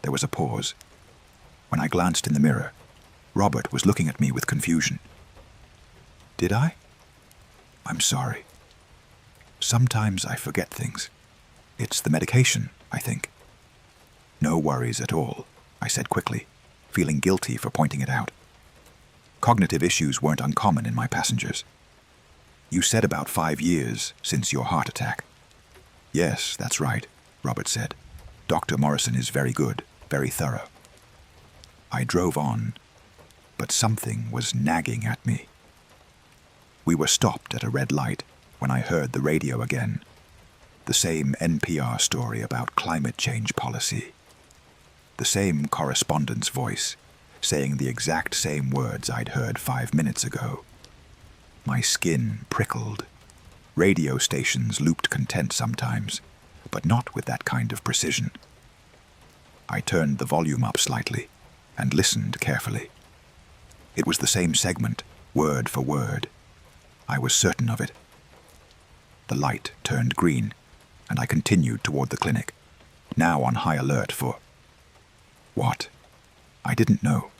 There was a pause. When I glanced in the mirror, Robert was looking at me with confusion. "Did I? I'm sorry. Sometimes I forget things. It's the medication, I think." "No worries at all," I said quickly, feeling guilty for pointing it out. Cognitive issues weren't uncommon in my passengers. "You said about 5 years since your heart attack." "Yes, that's right," Robert said. "Dr. Morrison is very good, very thorough." I drove on, but something was nagging at me. We were stopped at a red light when I heard the radio again. The same NPR story about climate change policy. The same correspondent's voice, saying the exact same words I'd heard 5 minutes ago. My skin prickled. Radio stations looped content sometimes, but not with that kind of precision. I turned the volume up slightly and listened carefully. It was the same segment, word for word. I was certain of it. The light turned green, and I continued toward the clinic, now on high alert for... what? I didn't know,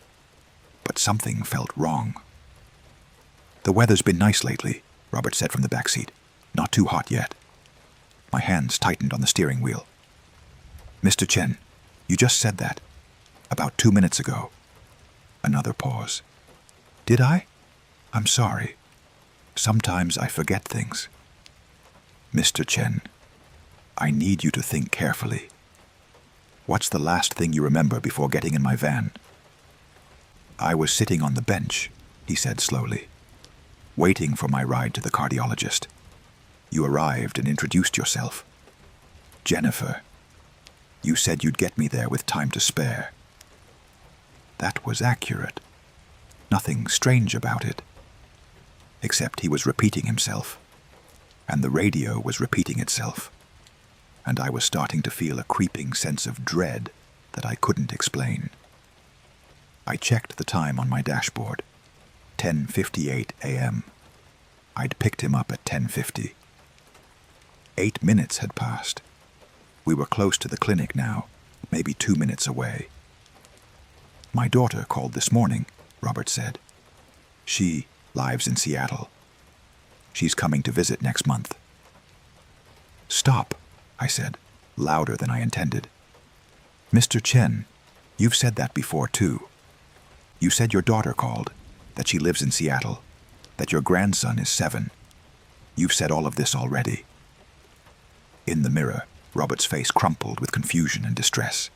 but something felt wrong. "The weather's been nice lately," Robert said from the back seat. "Not too hot yet." My hands tightened on the steering wheel. "Mr. Chen, you just said that. About 2 minutes ago." Another pause. "Did I? I'm sorry. Sometimes I forget things." "Mr. Chen, I need you to think carefully. What's the last thing you remember before getting in my van?" "I was sitting on the bench," he said slowly, "waiting for my ride to the cardiologist. You arrived and introduced yourself. Jennifer, you said you'd get me there with time to spare." That was accurate. Nothing strange about it. Except he was repeating himself, and the radio was repeating itself, and I was starting to feel a creeping sense of dread that I couldn't explain. I checked the time on my dashboard. 10:58 a.m. I'd picked him up at 10:50. 8 minutes had passed. We were close to the clinic now, maybe 2 minutes away. "My daughter called this morning," Robert said. "She lives in Seattle. She's coming to visit next month." "Stop," I said, louder than I intended. "Mr. Chen, you've said that before too. You said your daughter called, that she lives in Seattle, that your grandson is 7. You've said all of this already." In the mirror, Robert's face crumpled with confusion and distress.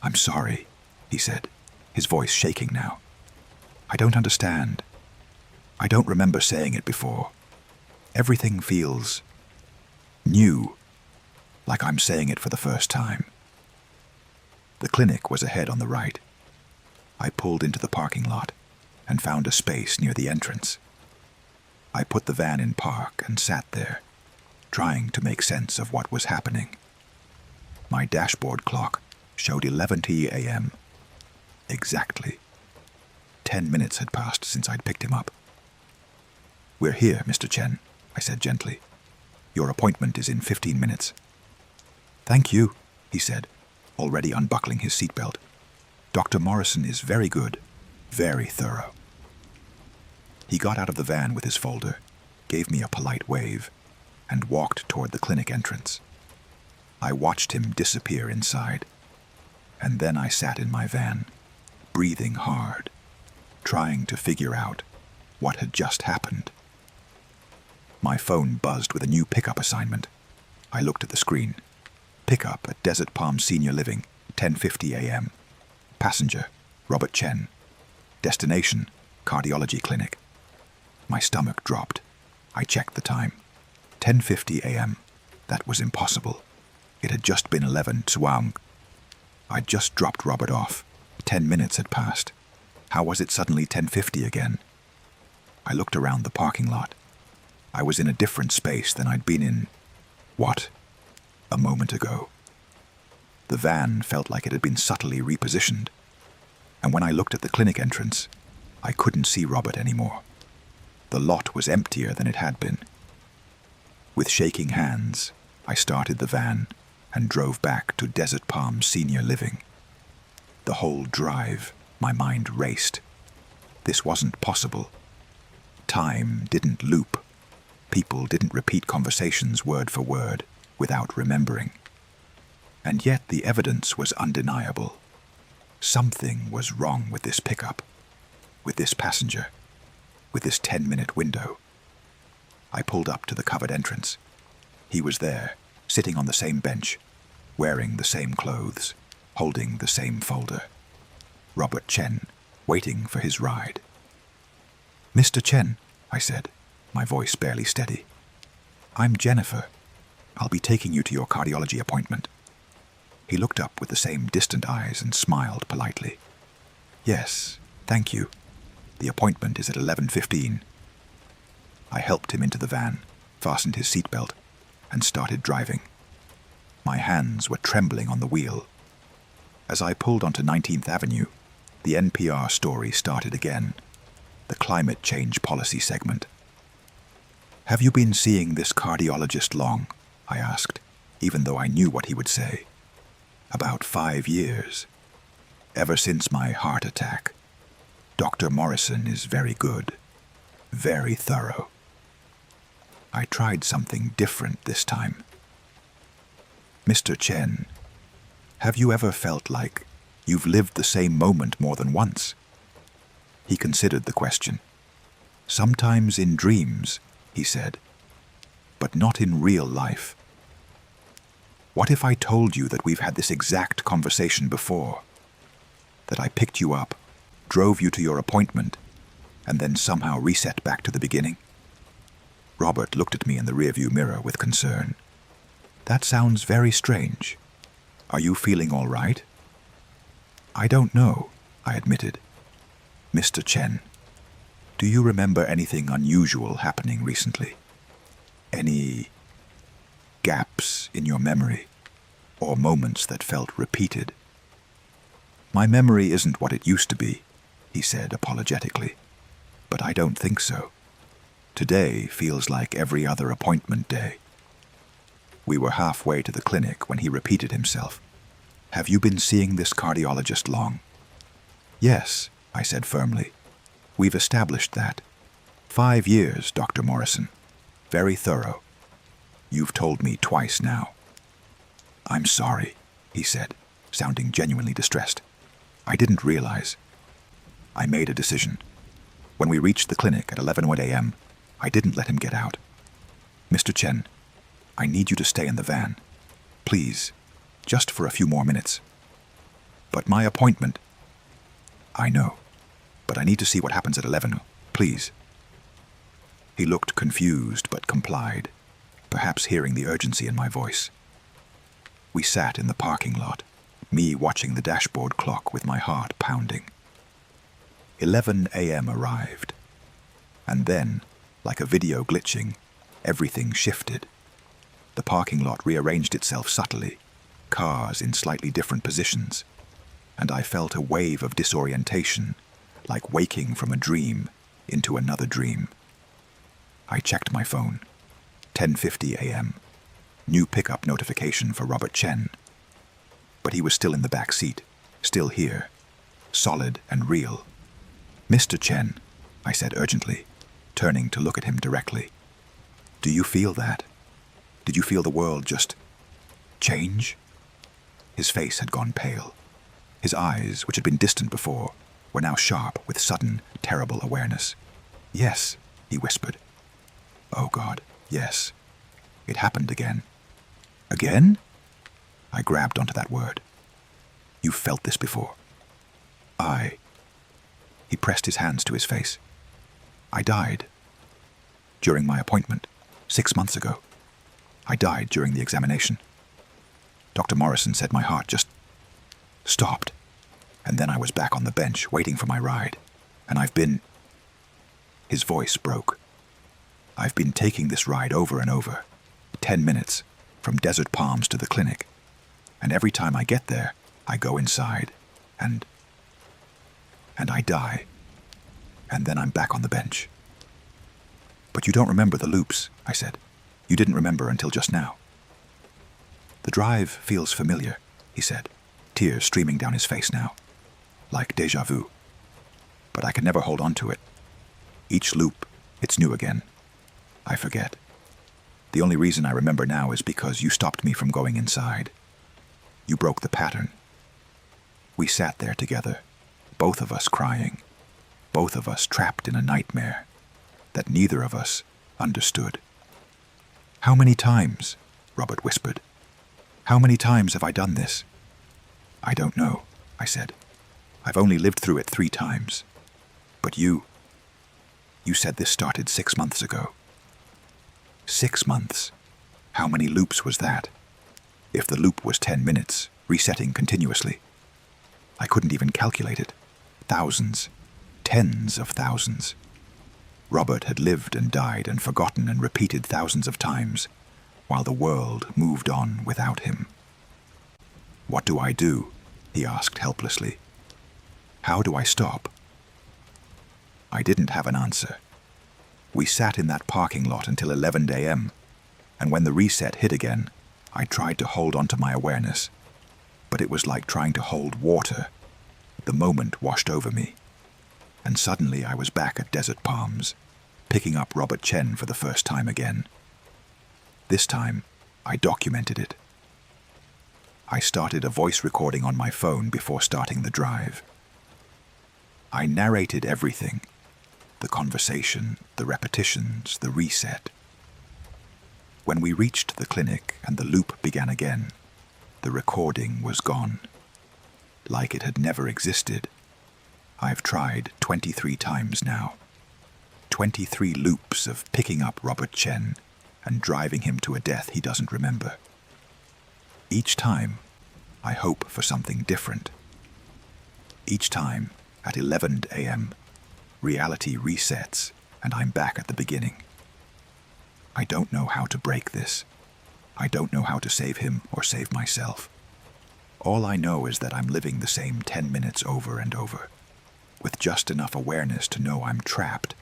"I'm sorry," he said, his voice shaking now. "I don't understand. I don't remember saying it before. Everything feels new, like I'm saying it for the first time." The clinic was ahead on the right. I pulled into the parking lot and found a space near the entrance. I put the van in park and sat there, trying to make sense of what was happening. My dashboard clock showed 11:00 a.m. Exactly. 10 minutes had passed since I'd picked him up. "We're here, Mr. Chen," I said gently. "Your appointment is in 15 minutes. "Thank you," he said, already unbuckling his seatbelt. "Dr. Morrison is very good, very thorough." He got out of the van with his folder, gave me a polite wave, and walked toward the clinic entrance. I watched him disappear inside, and then I sat in my van, breathing hard, trying to figure out what had just happened. My phone buzzed with a new pickup assignment. I looked at the screen. Pickup at Desert Palm Senior Living, 10:50 a.m. Passenger, Robert Chen. Destination, cardiology clinic. My stomach dropped. I checked the time. 10:50 a.m. That was impossible. It had just been 11 Tsuang. I'd just dropped Robert off. 10 minutes had passed. How was it suddenly 10:50 again? I looked around the parking lot. I was in a different space than I'd been in, a moment ago. The van felt like it had been subtly repositioned, and when I looked at the clinic entrance, I couldn't see Robert anymore. The lot was emptier than it had been. With shaking hands, I started the van and drove back to Desert Palm Senior Living. The whole drive, my mind raced. This wasn't possible. Time didn't loop. People didn't repeat conversations word for word without remembering. And yet the evidence was undeniable. Something was wrong with this pickup, with this passenger, with this 10-minute window. I pulled up to the covered entrance. He was there, sitting on the same bench, wearing the same clothes, holding the same folder. Robert Chen, waiting for his ride. "Mr. Chen," I said, my voice barely steady. "I'm Jennifer. I'll be taking you to your cardiology appointment." He looked up with the same distant eyes and smiled politely. "Yes, thank you. The appointment is at 11:15. I helped him into the van fastened his seatbelt, and started driving. My hands were trembling on the wheel. As I pulled onto 19th Avenue, the NPR story started again, the climate change policy segment. "Have you been seeing this cardiologist long?" I asked, even though I knew what he would say. "About 5 years. Ever since my heart attack. Dr. Morrison is very good. Very thorough." I tried something different this time. "Mr. Chen, have you ever felt like you've lived the same moment more than once?" He considered the question. "Sometimes in dreams," he said, "but not in real life. What if I told you that we've had this exact conversation before? That I picked you up, drove you to your appointment, and then somehow reset back to the beginning?" Robert looked at me in the rearview mirror with concern. "That sounds very strange. Are you feeling all right?" "I don't know," I admitted. "Mr. Chen, do you remember anything unusual happening recently? Any gaps in your memory, or moments that felt repeated?" "My memory isn't what it used to be," he said apologetically, "but I don't think so. Today feels like every other appointment day." We were halfway to the clinic when he repeated himself. "Have you been seeing this cardiologist long?" "Yes," I said firmly. "We've established that. 5 years, Dr. Morrison. Very thorough. You've told me twice now." "I'm sorry," he said, sounding genuinely distressed. "I didn't realize." I made a decision. When we reached the clinic at 11:01 a.m., I didn't let him get out. "Mr. Chen, I need you to stay in the van. Please, just for a few more minutes." "But my appointment—" "I know, but I need to see what happens at 11, please." He looked confused but complied, perhaps hearing the urgency in my voice. We sat in the parking lot, me watching the dashboard clock with my heart pounding. 11 a.m. arrived, and then, like a video glitching, everything shifted. The parking lot rearranged itself subtly, cars in slightly different positions, and I felt a wave of disorientation, like waking from a dream into another dream. I checked my phone. 10:50 a.m. New pickup notification for Robert Chen. But he was still in the back seat, still here, solid and real. "Mr. Chen," I said urgently, turning to look at him directly. "Do you feel that? Did you feel the world just change?" His face had gone pale. His eyes, which had been distant before, were now sharp with sudden, terrible awareness. "Yes," he whispered. "Oh God, yes. It happened again." "Again?" I grabbed onto that word. "You've felt this before." He pressed his hands to his face. "I died. During my appointment, 6 months ago. I died during the examination. Dr. Morrison said my heart just stopped, and then I was back on the bench waiting for my ride, and I've been—" His voice broke. "I've been taking this ride over and over, 10 minutes, from Desert Palms to the clinic, and every time I get there, I go inside, and I die, and then I'm back on the bench." "But you don't remember the loops," I said. "You didn't remember until just now." "The drive feels familiar," he said, tears streaming down his face now, like déjà vu. "But I can never hold on to it. Each loop, it's new again. I forget. The only reason I remember now is because you stopped me from going inside. You broke the pattern." We sat there together, both of us crying, both of us trapped in a nightmare that neither of us understood. "How many times?" Robert whispered. "How many times have I done this?" "I don't know," I said. "I've only lived through it 3 times. But you said this started 6 months ago." 6 months? How many loops was that? If the loop was 10 minutes, resetting continuously. I couldn't even calculate it. Thousands. Tens of thousands. Robert had lived and died and forgotten and repeated thousands of times, while the world moved on without him. "What do I do?" he asked helplessly. "How do I stop?" I didn't have an answer. We sat in that parking lot until 11 a.m., and when the reset hit again, I tried to hold on to my awareness, but it was like trying to hold water. The moment washed over me, and suddenly I was back at Desert Palms, picking up Robert Chen for the first time again. This time, I documented it. I started a voice recording on my phone before starting the drive. I narrated everything: the conversation, the repetitions, the reset. When we reached the clinic and the loop began again, the recording was gone, like it had never existed. I've tried 23 times now. 23 loops of picking up Robert Chen and driving him to a death he doesn't remember. Each time, I hope for something different. Each time, at 11 a.m., reality resets and I'm back at the beginning. I don't know how to break this. I don't know how to save him or save myself. All I know is that I'm living the same 10 minutes over and over, with just enough awareness to know I'm trapped,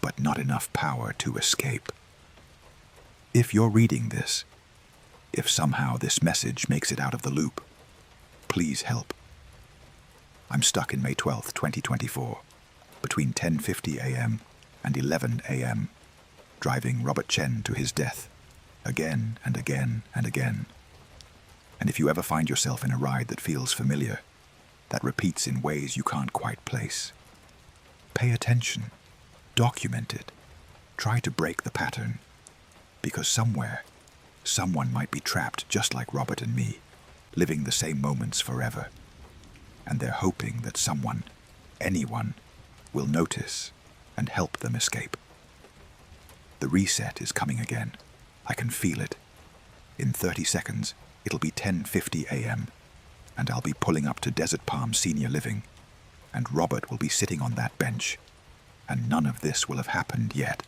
but not enough power to escape. If you're reading this, if somehow this message makes it out of the loop, please help. I'm stuck in May 12th, 2024, between 10:50 a.m. and 11 a.m., driving Robert Chen to his death, again and again and again. And if you ever find yourself in a ride that feels familiar, that repeats in ways you can't quite place, pay attention, document it, try to break the pattern, because somewhere, someone might be trapped just like Robert and me, living the same moments forever, and they're hoping that someone, anyone, will notice and help them escape. The reset is coming again. I can feel it. In 30 seconds, it'll be 10:50 a.m., and I'll be pulling up to Desert Palm Senior Living, and Robert will be sitting on that bench, and none of this will have happened yet.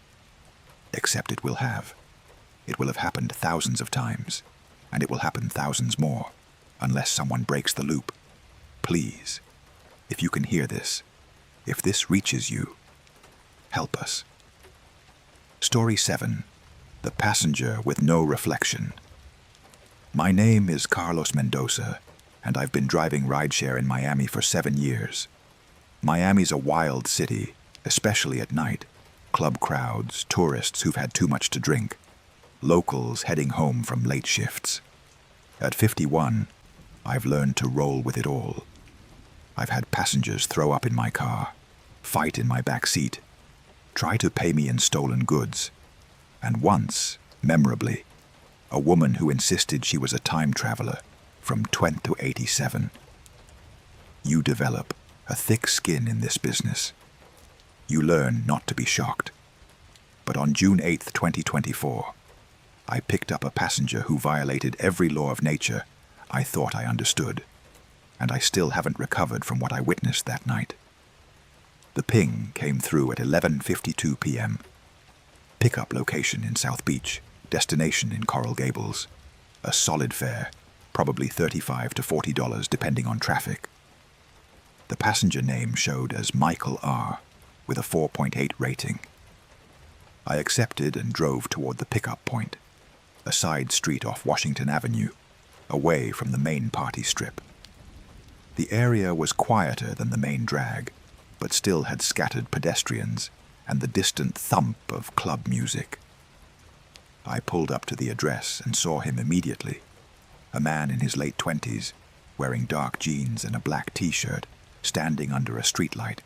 Except it will have. It will have happened thousands of times, and it will happen thousands more, unless someone breaks the loop. Please, if you can hear this, if this reaches you, help us. Story 7. The Passenger with No Reflection. My name is Carlos Mendoza, and I've been driving rideshare in Miami for 7 years. Miami's a wild city, especially at night. Club crowds, tourists who've had too much to drink, locals heading home from late shifts. At 51, I've learned to roll with it all. I've had passengers throw up in my car, fight in my back seat, try to pay me in stolen goods, and once, memorably, a woman who insisted she was a time traveler from 20 to 87. You develop a thick skin in this business. You learn not to be shocked. But on June 8th, 2024, I picked up a passenger who violated every law of nature I thought I understood, and I still haven't recovered from what I witnessed that night. The ping came through at 11:52 p.m. Pickup location in South Beach, destination in Coral Gables. A solid fare, probably $35 to $40 depending on traffic. The passenger name showed as Michael R., with a 4.8 rating. I accepted and drove toward the pickup point, a side street off Washington Avenue, away from the main party strip. The area was quieter than the main drag, but still had scattered pedestrians and the distant thump of club music. I pulled up to the address and saw him immediately, a man in his late 20s, wearing dark jeans and a black t-shirt, standing under a streetlight.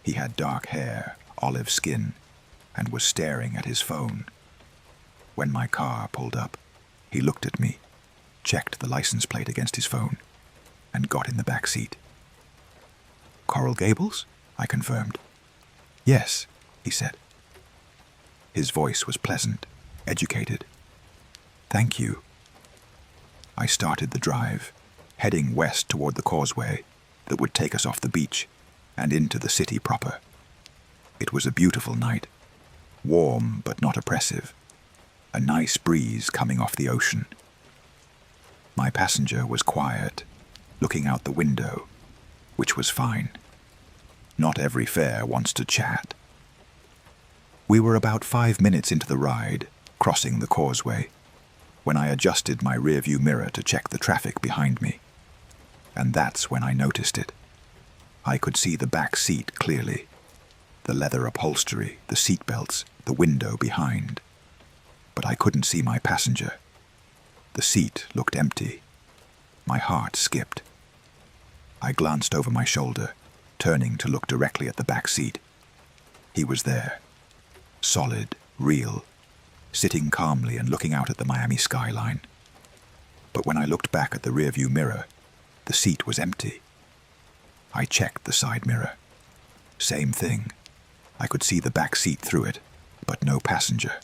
He had dark hair, olive skin, and was staring at his phone. When my car pulled up, he looked at me, checked the license plate against his phone, and got in the back seat. "Coral Gables?" I confirmed. "Yes," he said. His voice was pleasant, educated. "Thank you." I started the drive, heading west toward the causeway that would take us off the beach and into the city proper. It was a beautiful night, warm but not oppressive, a nice breeze coming off the ocean. My passenger was quiet, looking out the window, which was fine. Not every fare wants to chat. We were about 5 minutes into the ride, crossing the causeway, when I adjusted my rearview mirror to check the traffic behind me. And that's when I noticed it. I could see the back seat clearly. The leather upholstery, the seat belts, the window behind. But I couldn't see my passenger. The seat looked empty. My heart skipped. I glanced over my shoulder, turning to look directly at the back seat. He was there. Solid, real, sitting calmly and looking out at the Miami skyline. But when I looked back at the rearview mirror, the seat was empty. I checked the side mirror. Same thing. I could see the back seat through it, but no passenger.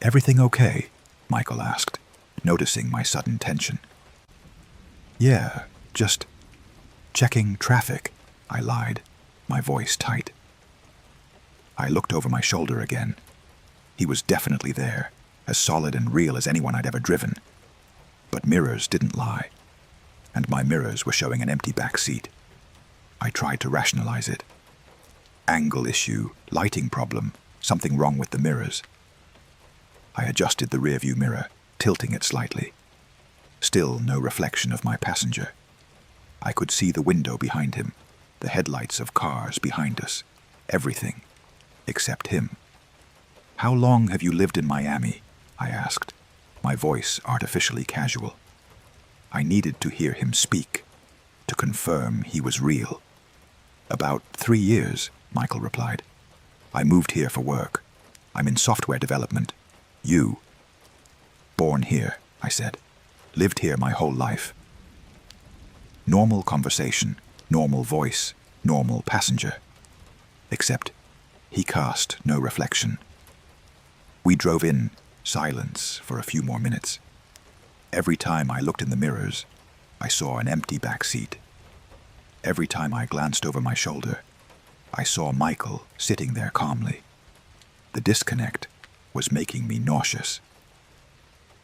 "Everything okay?" Michael asked, noticing my sudden tension. "Yeah, just checking traffic," I lied, my voice tight. I looked over my shoulder again. He was definitely there, as solid and real as anyone I'd ever driven. But mirrors didn't lie, and my mirrors were showing an empty back seat. I tried to rationalize it. Angle issue, lighting problem, something wrong with the mirrors. I adjusted the rearview mirror, tilting it slightly. Still no reflection of my passenger. I could see the window behind him, the headlights of cars behind us, everything, except him. "How long have you lived in Miami?" I asked, my voice artificially casual. I needed to hear him speak, to confirm he was real. "About 3 years," Michael replied. "I moved here for work. I'm in software development. You?" "Born here," I said. "Lived here my whole life." Normal conversation, normal voice, normal passenger. Except he cast no reflection. We drove in, silence, for a few more minutes. Every time I looked in the mirrors, I saw an empty back seat. Every time I glanced over my shoulder, I saw Michael sitting there calmly. The disconnect was making me nauseous.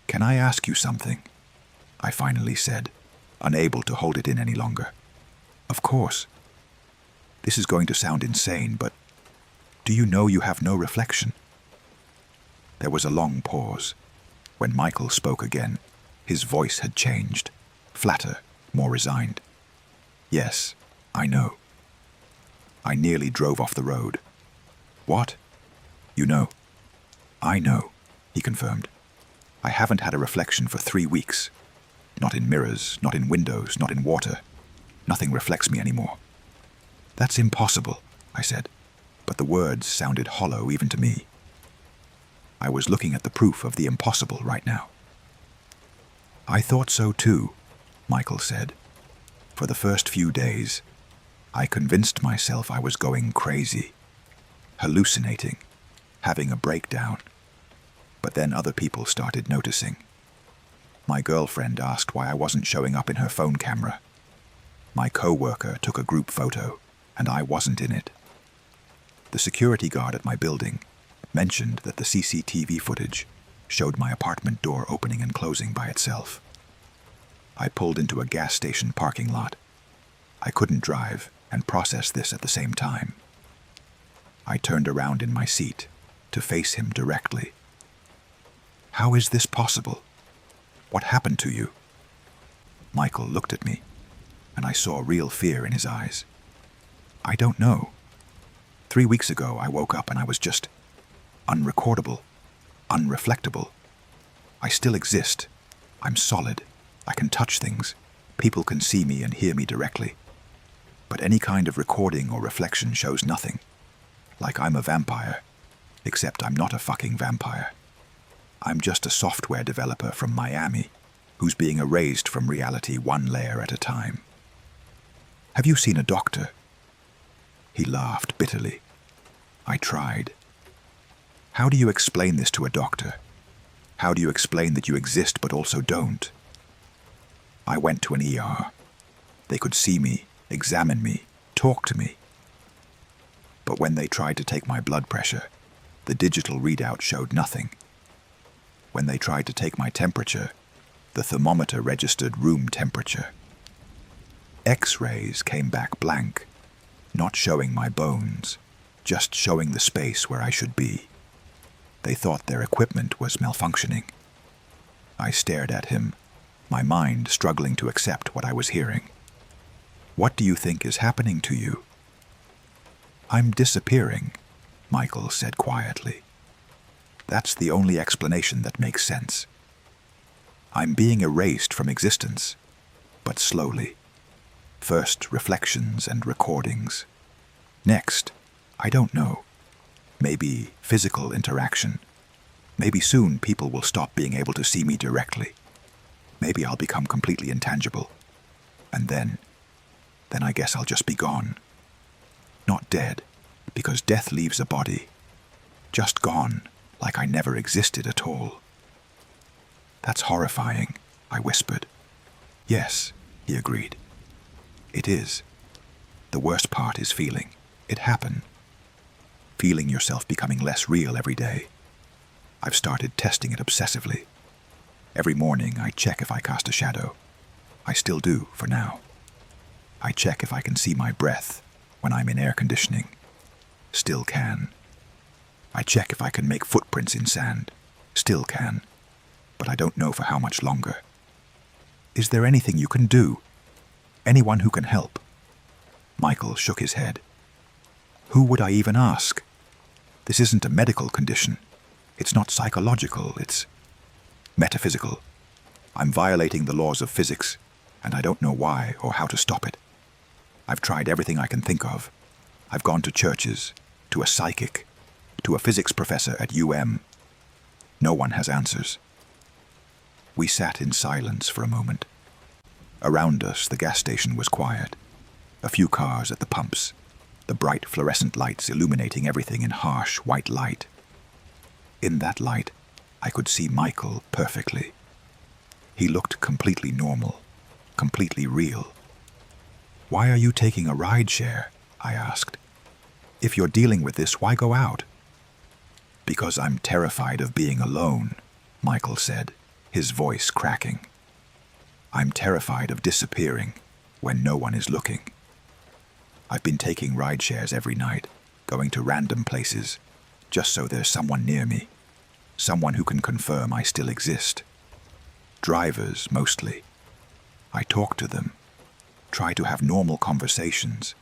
"Can I ask you something?" I finally said, unable to hold it in any longer. "Of course. This is going to sound insane, but do you know you have no reflection?" There was a long pause. When Michael spoke again, his voice had changed, flatter, more resigned. "Yes, I know." I nearly drove off the road. "What?" "You know." "I know," he confirmed. "I haven't had a reflection for 3 weeks. Not in mirrors, not in windows, not in water. Nothing reflects me anymore." "That's impossible," I said, but the words sounded hollow even to me. I was looking at the proof of the impossible right now. "I thought so too," Michael said. "For the first few days, I convinced myself I was going crazy, hallucinating, having a breakdown. But then other people started noticing. My girlfriend asked why I wasn't showing up in her phone camera. My coworker took a group photo, and I wasn't in it. The security guard at my building mentioned that the CCTV footage showed my apartment door opening and closing by itself. I pulled into a gas station parking lot. I couldn't drive and process this at the same time. I turned around in my seat to face him directly. "How is this possible? What happened to you?" Michael looked at me, and I saw real fear in his eyes. "I don't know. 3 weeks ago I woke up and I was just unrecordable, unreflectable. I still exist. I'm solid. I can touch things. People can see me and hear me directly. But any kind of recording or reflection shows nothing. Like I'm a vampire, except I'm not a fucking vampire. I'm just a software developer from Miami who's being erased from reality one layer at a time. Have you seen a doctor?" He laughed bitterly. I tried. "How do you explain this to a doctor? How do you explain that you exist but also don't?" I went to an ER. They could see me, examine me, talk to me. But when they tried to take my blood pressure, the digital readout showed nothing. When they tried to take my temperature, the thermometer registered room temperature. X-rays came back blank, not showing my bones, just showing the space where I should be. They thought their equipment was malfunctioning. I stared at him, my mind struggling to accept what I was hearing. "What do you think is happening to you?" "I'm disappearing," Michael said quietly. "That's the only explanation that makes sense. I'm being erased from existence, but slowly. First reflections and recordings. Next, I don't know. Maybe physical interaction. Maybe soon people will stop being able to see me directly. Maybe I'll become completely intangible. And then I guess I'll just be gone. Not dead, because death leaves a body. Just gone, like I never existed at all." "That's horrifying," I whispered. "Yes," he agreed. "It is. The worst part is feeling it happen. Feeling yourself becoming less real every day. I've started testing it obsessively. Every morning I check if I cast a shadow. I still do, for now. I check if I can see my breath when I'm in air conditioning. Still can. I check if I can make footprints in sand. Still can. But I don't know for how much longer. Is there anything you can do? Anyone who can help?" Michael shook his head. "Who would I even ask? This isn't a medical condition. It's not psychological, it's metaphysical. I'm violating the laws of physics, and I don't know why or how to stop it. I've tried everything I can think of. I've gone to churches, to a psychic, to a physics professor at UM. No one has answers." We sat in silence for a moment. Around us, the gas station was quiet. A few cars at the pumps, the bright fluorescent lights illuminating everything in harsh white light. In that light, I could see Michael perfectly. He looked completely normal, completely real. "Why are you taking a ride share?" I asked. "If you're dealing with this, why go out?" "Because I'm terrified of being alone," Michael said, his voice cracking. "I'm terrified of disappearing when no one is looking. I've been taking ride shares every night, going to random places, just so there's someone near me, someone who can confirm I still exist. Drivers, mostly. I talk to them, try to have normal conversations,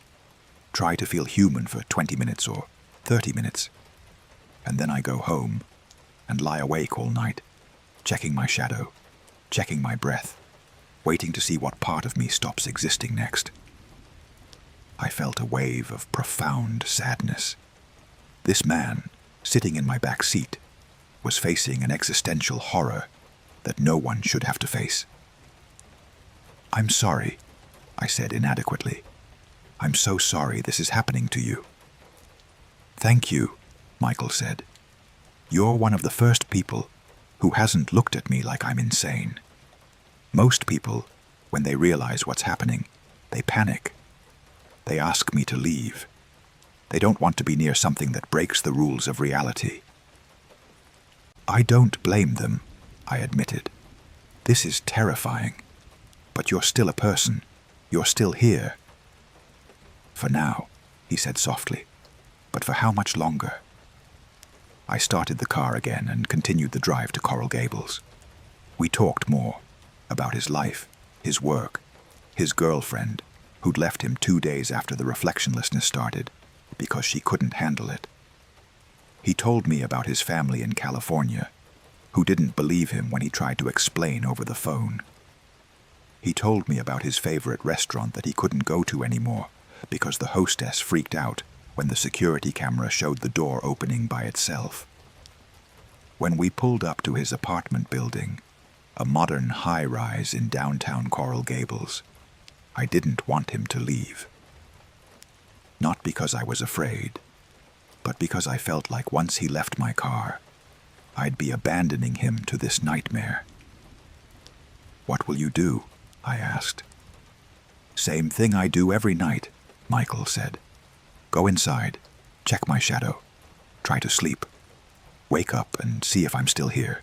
try to feel human for 20 minutes or 30 minutes. And then I go home and lie awake all night, checking my shadow, checking my breath, waiting to see what part of me stops existing next." I felt a wave of profound sadness. This man, sitting in my back seat, was facing an existential horror that no one should have to face. "I'm sorry," I said inadequately. "I'm so sorry this is happening to you." "Thank you," Michael said. "You're one of the first people who hasn't looked at me like I'm insane. Most people, when they realize what's happening, they panic. They ask me to leave. They don't want to be near something that breaks the rules of reality." "I don't blame them," I admitted. "This is terrifying. But you're still a person. You're still here." "For now," he said softly. "But for how much longer?" I started the car again and continued the drive to Coral Gables. We talked more about his life, his work, his girlfriend, who'd left him 2 days after the reflectionlessness started because she couldn't handle it. He told me about his family in California, who didn't believe him when he tried to explain over the phone. He told me about his favorite restaurant that he couldn't go to anymore because the hostess freaked out when the security camera showed the door opening by itself. When we pulled up to his apartment building, a modern high-rise in downtown Coral Gables, I didn't want him to leave. Not because I was afraid, but because I felt like once he left my car, I'd be abandoning him to this nightmare. "What will you do?" I asked. "Same thing I do every night," Michael said. "Go inside. check my shadow, try to sleep, wake up and see if I'm still here.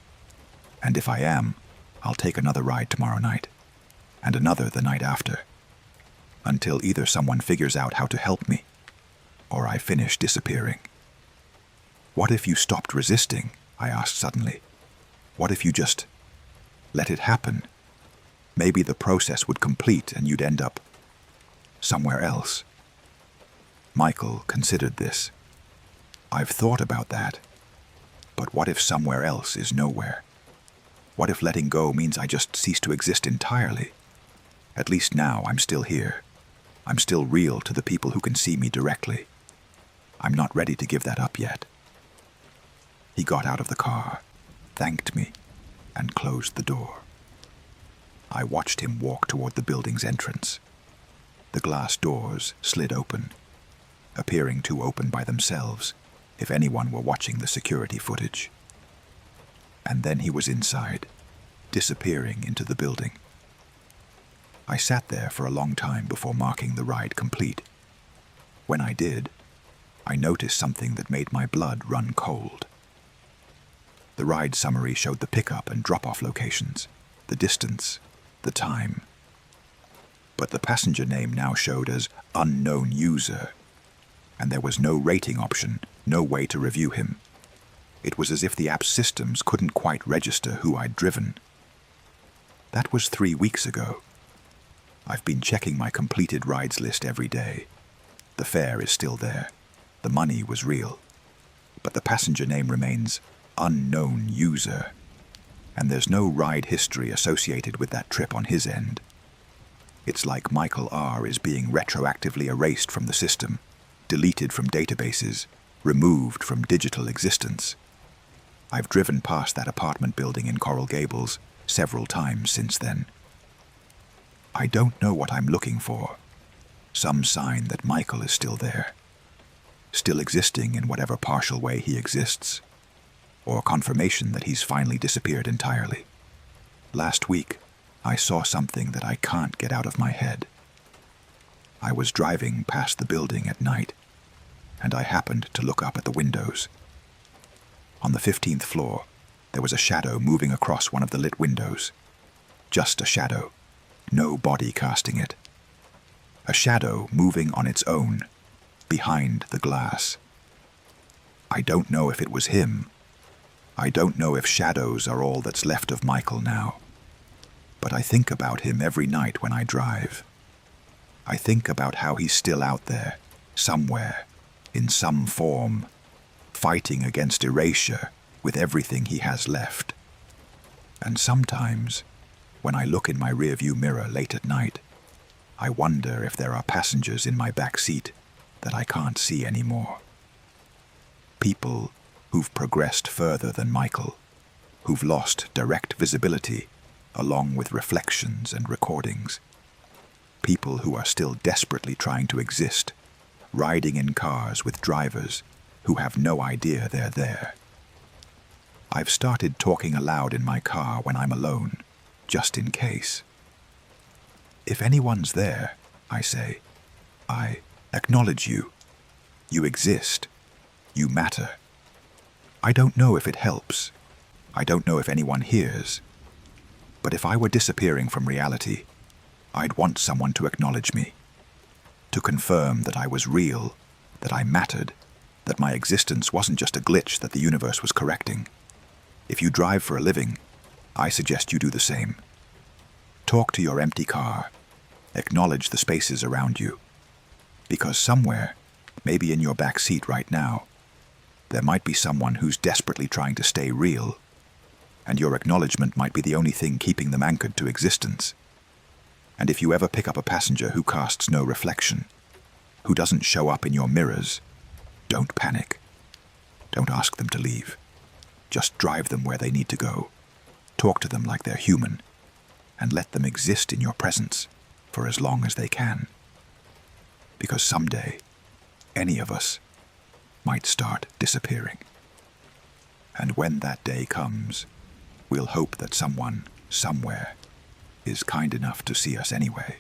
And if I am, I'll take another ride tomorrow night, and another the night after, until either someone figures out how to help me, or I finish disappearing. What if you stopped resisting? I asked suddenly. What if you just let it happen? Maybe the process would complete and you'd end up somewhere else. Michael considered this. I've thought about that. But what if somewhere else is nowhere? What if letting go means I just cease to exist entirely? At least now I'm still here. I'm still real to the people who can see me directly. I'm not ready to give that up yet. He got out of the car, thanked me, and closed the door. I watched him walk toward the building's entrance. The glass doors slid open, appearing to open by themselves if anyone were watching the security footage. And then he was inside, disappearing into the building. I sat there for a long time before marking the ride complete. When I did, I noticed something that made my blood run cold. The ride summary showed the pickup and drop-off locations, the distance, the time. But the passenger name now showed as unknown user, and there was no rating option, no way to review him. It was as if the app's systems couldn't quite register who I'd driven. That was 3 weeks ago. I've been checking my completed rides list every day. The fare is still there. The money was real. But the passenger name remains unknown user, and there's no ride history associated with that trip on his end. It's like Michael R. is being retroactively erased from the system, deleted from databases, removed from digital existence. I've driven past that apartment building in Coral Gables several times since then. I don't know what I'm looking for. Some sign that Michael is still there, still existing in whatever partial way he exists, or confirmation that he's finally disappeared entirely. Last week, I saw something that I can't get out of my head. I was driving past the building at night, and I happened to look up at the windows. On the 15th floor, there was a shadow moving across one of the lit windows. Just a shadow, no body casting it. A shadow moving on its own, behind the glass. I don't know if it was him. I don't know if shadows are all that's left of Michael now. But I think about him every night when I drive. I think about how he's still out there, somewhere, in some form, fighting against erasure with everything he has left. And sometimes, when I look in my rearview mirror late at night, I wonder if there are passengers in my back seat that I can't see anymore. People who've progressed further than Michael, who've lost direct visibility along with reflections and recordings. People who are still desperately trying to exist, riding in cars with drivers who have no idea they're there. I've started talking aloud in my car when I'm alone, just in case. If anyone's there, I say, I acknowledge you. You exist. You matter. I don't know if it helps. I don't know if anyone hears. But if I were disappearing from reality, I'd want someone to acknowledge me, to confirm that I was real, that I mattered, that my existence wasn't just a glitch that the universe was correcting. If you drive for a living, I suggest you do the same. Talk to your empty car. Acknowledge the spaces around you. Because somewhere, maybe in your back seat right now, there might be someone who's desperately trying to stay real, and your acknowledgement might be the only thing keeping them anchored to existence. And if you ever pick up a passenger who casts no reflection, who doesn't show up in your mirrors, don't panic. Don't ask them to leave. Just drive them where they need to go. Talk to them like they're human, and let them exist in your presence for as long as they can. Because someday, any of us might start disappearing. And when that day comes, we'll hope that someone, somewhere, is kind enough to see us anyway.